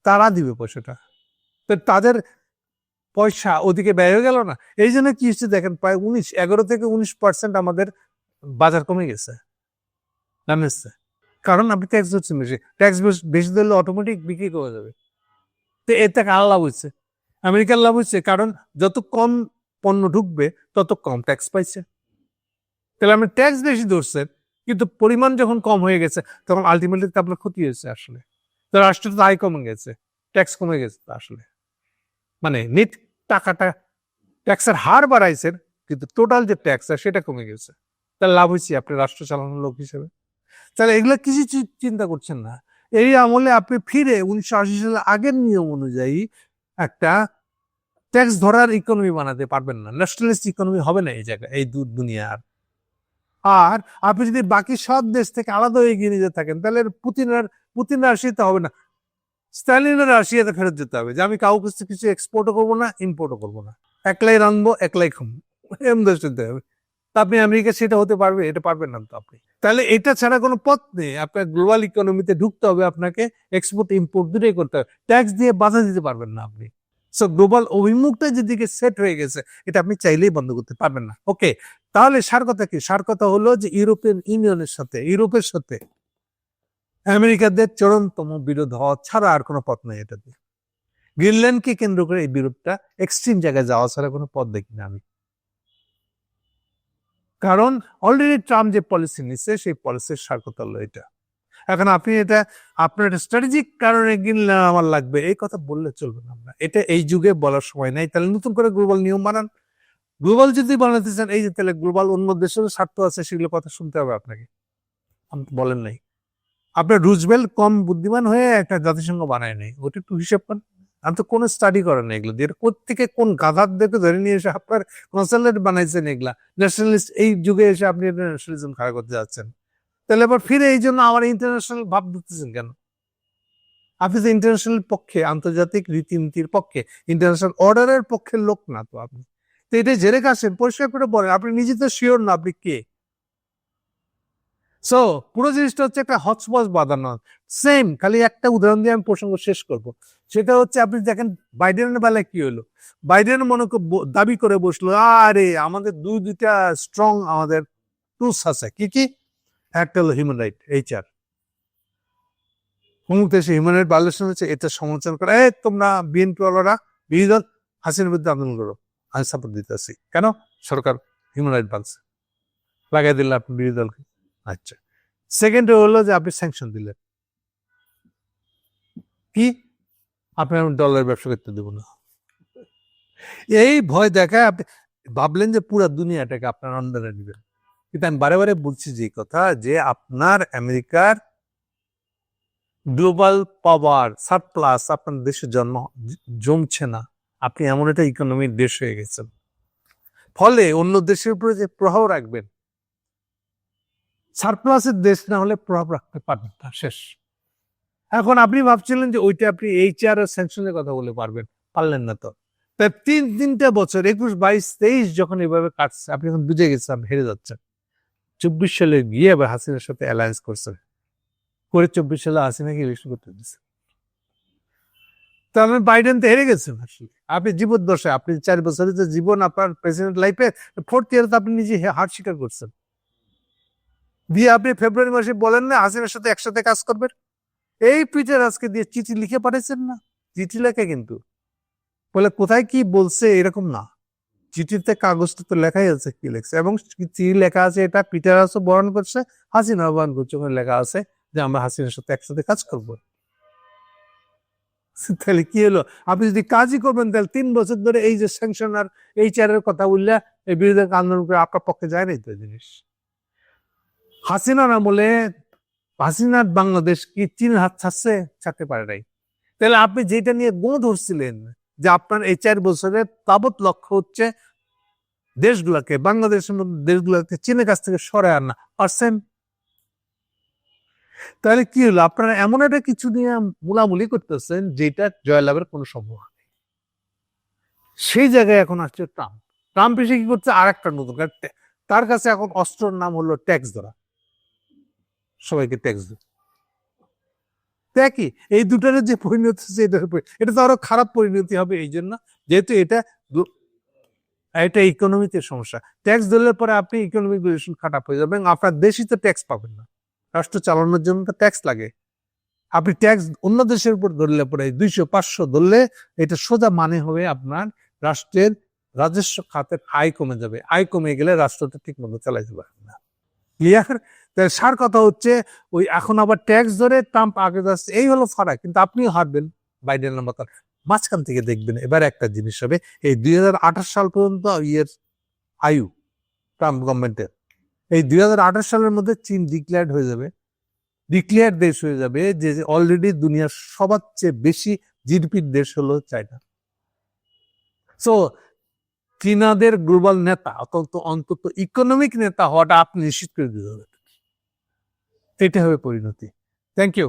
Speaker 1: তারা দিবে পয়সাটা। তো তাদের পয়সা ওদিকে ব্যয় হয়ে গেল না। এই জন্য কি হচ্ছে দেখেন, প্রায় 11 থেকে 19% আমাদের বাজার কমে গেছে গার্মেন্টসে। কারণ আপনি ট্যাক্স ধরছেন বেশি, ট্যাক্স বেশি ধরলে অটোমেটিক বিক্রি কমে যাবে। তো এতে কার লাভ হচ্ছে? আমেরিকার লাভ হচ্ছে, কারণ যত কম পণ্য ঢুকবে তত কম ট্যাক্স পাইছে। তাহলে আপনি ট্যাক্স বেশি ধরছেন, কিন্তু পরিমাণ যখন কম হয়ে গেছে তখন আলটিমেটলি তো আপনার ক্ষতি হয়েছে আসলে। তো রাষ্ট্রের তো আয় কমে গেছে, ট্যাক্স কমে গেছে আসলে, মানে নেট টাকাটা ট্যাক্সের হার বাড়াইছেন, কিন্তু টোটাল যে ট্যাক্স সেটা কমে গেছে। তাহলে লাভ হয়েছে আপনি রাষ্ট্র চালানোর লোক হিসেবে। তাহলে এগুলো কিছু চিন্তা করছেন না। এই আমলে আপনি ফিরে 1980 সালের আগের নিয়ম অনুযায়ী একটা ট্যাক্স ধরার ইকোনমি বানাতে পারবেন না, ন্যাশনালিস্ট ইকোনমি হবে না এই জায়গায়, এই দুনিয়ার। আর আপনি যদি বাকি সব দেশ থেকে আলাদা হয়ে গিয়ে নিজে থাকেন, তাহলে পুতিন রাশিয়াতে হবে না, স্টালিনের রাশিয়াতে ফেরত যেতে হবে, যে আমি কাউকে কিছু এক্সপোর্টও করবো না, ইম্পোর্টও করবো না, একলাই রানবো একলাই খাবো, এরকম দেশ যেতে হবে। তা আপনি আমেরিকা সেটা হতে পারবে? এটা পারবেন না তো আপনি। তাহলে এটা ছাড়া কোনো পথ নেই, আপনার গ্লোবাল ইকোনমিতে ঢুকতে হবে, আপনাকে এক্সপোর্ট ইম্পোর্ট দুটোই করতে হবে, ট্যাক্স দিয়ে বাধা দিতে পারবেন না আপনি। সো গ্লোবাল অভিমুখটা যেদিকে সেট হয়ে গেছে, এটা আপনি চাইলেই বন্ধ করতে পারবেন না। ওকে, তাহলে সার কথা কি? সার কথা হলো যে ইউরোপিয়ান ইউনিয়নের সাথে, ইউরোপের সাথে আমেরিকাদের চরমতম বিরোধ হওয়া ছাড়া আর কোনো পথ নেই এটাতে। গ্রিনল্যান্ডকে কেন্দ্র করে এই বিরোধটা এক্সট্রিম জায়গায় যাওয়া ছাড়া কোনো পথ দেখি না আমি। কারণ অলরেডি ট্রাম্প যে পলিসি নিচ্ছে, সেই পলিসির সার কথা হলো এটা। এখন আপনি এটা আপনার স্ট্র্যাটেজিক কারণে গ্রিনল্যান্ড আমার লাগবে, এই কথা বললে চলবে না। আমরা এটা এই যুগে বলার সময় নাই। তাহলে নতুন করে গ্লোবাল নিয়ম বানান। গ্লোবাল যদি বানাতে চান, এই যে তাহলে গ্লোবাল অন্য দেশেরও স্বার্থ আছে, সেগুলো কথা শুনতে হবে আপনাকে। আপনি বলেন নাই, আপনার রুজভেল্ট কম বুদ্ধিমান হয়ে একটা জাতিসংঘ বানায় নাই, ওটা একটু হিসেব করেন। আমি তো কোনো স্টাডি করেন না এগুলো দিয়ে, কোথেকে কোন গাধার দেখে ধরে নিয়ে এসে আপনার কনসালটেন্ট বানাইছেন এগুলা। ন্যাশনালিস্ট এই যুগে এসে আপনি ন্যাশনালিজম খাড়া করতে যাচ্ছেন, তাহলে আবার ফিরে এই জন্য আমার ইন্টারন্যাশনাল ভাব ধরতেছেন কেন? আপনি তো ইন্টারন্যাশনাল পক্ষে, আন্তর্জাতিক রীতিনীতির পক্ষে, ইন্টারন্যাশনাল অর্ডারের পক্ষের লোক না তো আপনি। তো এটা জেনে কাছেন, পরিষ্কার করে বলেন, আপনি নিজে তো শিওর না আপনি কে। সো পুরো জিনিসটা হচ্ছে একটা হচপচ বাঁধানো। সেম, খালি একটা উদাহরণ দিয়ে আমি প্রসঙ্গ শেষ করব। সেটা হচ্ছে আপনি দেখেন বাইডেনের বেলায় কি হলো। বাইডেন মনে দাবি করে বসলো, আরে আমাদের দুইটা স্ট্রং আমাদের টুলস আছে। কি কি? একটা হলো হিউম্যান রাইট, HR। অমুক দেশে হিউম্যান রাইট ভায়োলেশন হচ্ছে, এটা সমালোচনা করে, তোমরা বিএনপি ওয়ালারা বিরোধী দল হাসিনার বিরুদ্ধে আন্দোলন করো, আমি সাপোর্ট দিতে আসি। কেন? সরকার হিউম্যান রাইট ভাঙছে, লাগাই দিলেন আপনি বিরোধী দলকে। আচ্ছা, সেকেন্ড হলো যে আপনি স্যাংশন দিলেন, কি আপনার ডলার ব্যবসা করতে দেবো না, এই ভয় দেখায় আপনি ভাবলেন যে পুরো দুনিয়াটাকে আপনার আন্ডারে নেবেন। কিন্তু আমি বারে বারে বলছি যে কথা, যে আপনার আমেরিকার গ্লোবাল পাওয়ার সারপ্লাস আপনার দেশে জমছে না। আপনি এমন একটা ইকোনমির দেশ হয়ে গেছেন, ফলে অন্য দেশের উপরে যে প্রভাব রাখবেন, সারপ্লাসের দেশ না হলে প্রভাব রাখতে পারবেন না, শেষ। এখন আপনি ভাবছিলেন যে ওইটা আপনি HR আর স্যাংশনের কথা বলে পারবেন, পারলেন না তো। তাই তিনটা বছর 21, 22, 23 যখন এভাবে কাটছে, আপনি এখন বুঝে গেছেন আপনি হেরে যাচ্ছেন। 24 সালে গিয়ে আবার হাসিনার সাথে অ্যালায়েন্স করছেন, করে 24 সালে হাসিনাকে ইলেকশন করতে দিচ্ছে। তাহলে বাইডেন তো হেরে গেছেন আসলে। আপনি জীবদ্দশায়, আপনি 4 বছরের যে জীবন আপনার প্রেসিডেন্ট লাইফে, 4th ইয়ারে তো আপনি নিজে হার স্বীকার করছেন। দিয়ে আপনি ফেব্রুয়ারি মাসে বলেন না হাসিনার সাথে একসাথে কাজ করবেন। এই পিটার আজকে দিয়ে চিঠি লিখে পাঠাইছেন না, চিঠি লেখা কিন্তু বলে কোথায় কি বলছে এরকম না, চিঠিতে কাগজটা তো লেখাই আছে কি লেখছে, এবং চিঠি লেখা আছে, এটা পিটার হাউসও বরণ করছে, হাসিনা বরণ করছে, ওখানে লেখা আছে যে আমরা হাসিনার সাথে একসাথে কাজ করবো। তাহলে কি হলো? আপনি যদি কাজই করবেন, তাহলে 3 বছর ধরে এই যে স্যাংশন আর HR এর কথা বললে এই বিরোধী আন্দোলন করে আপনার পক্ষে যায় নাই তো জিনিস। হাসিনার আমলে হাসিনার বাংলাদেশ কি চীনের হাত ছাড়ছে? ছাড়তে পারে নাই। তাহলে আপনি যেটা নিয়ে গো ধরছিলেন যে আপনার এই 4 বছরের তাবৎ লক্ষ্য হচ্ছে দেশগুলাকে, বাংলাদেশের মধ্যে দেশগুলাকে চীনের কাছ থেকে সরে আনা, পারছেন? তাহলে কি হলো, আপনারা এমন একটা কিছু নিয়ে মুলামুলি করতেছেন যেটা জয়লাভের কোনো সম্ভাবনা নেই। সেই জায়গায় এখন আসছে ট্রাম্প। ট্রাম্প এসে কি করছে, আর একটা নতুন তার কাছে এখন অস্ত্রের নাম হলো ট্যাক্স ধরা, সবাইকে ট্যাক্স দেয়। একই এই দুটার যে পরিণতি হচ্ছে, এটা তো আরো খারাপ পরিণতি হবে। এই জন্য যেহেতু এটা ইকোনমিতে সমস্যা, ট্যাক্স দিলে পরে আপনি ইকোনমিক রিলেশন খারাপ হয়ে যাবে, আপনার দেশই তো ট্যাক্স পাবেন না। রাষ্ট্র চালানোর জন্য তো ট্যাক্স লাগে। আপনি ট্যাক্স অন্য দেশের উপর ধরলে পরে 200-500 ধরলে এটা সোজা মানে হবে আপনার রাষ্ট্রের রাজস্ব খাতের আয় কমে যাবে। আয় কমে গেলে রাষ্ট্রটা ঠিক মতো চালাইতে পারবে না। ক্লিয়ার? সার কথা হচ্ছে ওই এখন আবার ট্যাক্স ধরে ট্রাম্প আগে যাচ্ছে, এই হলো ফারাক। কিন্তু আপনিও হারবেন বাইডেনের মতো। মাঝখান থেকে দেখবেন এবার একটা জিনিস হবে, এই 2028 সাল পর্যন্ত আয়ু ট্রাম্প গভর্নমেন্টের, এই 2028 সালের মধ্যে চীন ডিক্লেয়ার্ড হয়ে যাবে, ডিক্লেয়ার দেশ হয়ে যাবে যে অলরেডি দুনিয়ার সবার চেয়ে বেশি জিডিপির দেশ হলো চায়না। সো চীনাদের গ্লোবাল নেতা, অন্তত ইকোনমিক নেতা হওয়াটা আপনি নিশ্চিত করে দিতে হবে। এটা হবে পরিণতি। Thank you.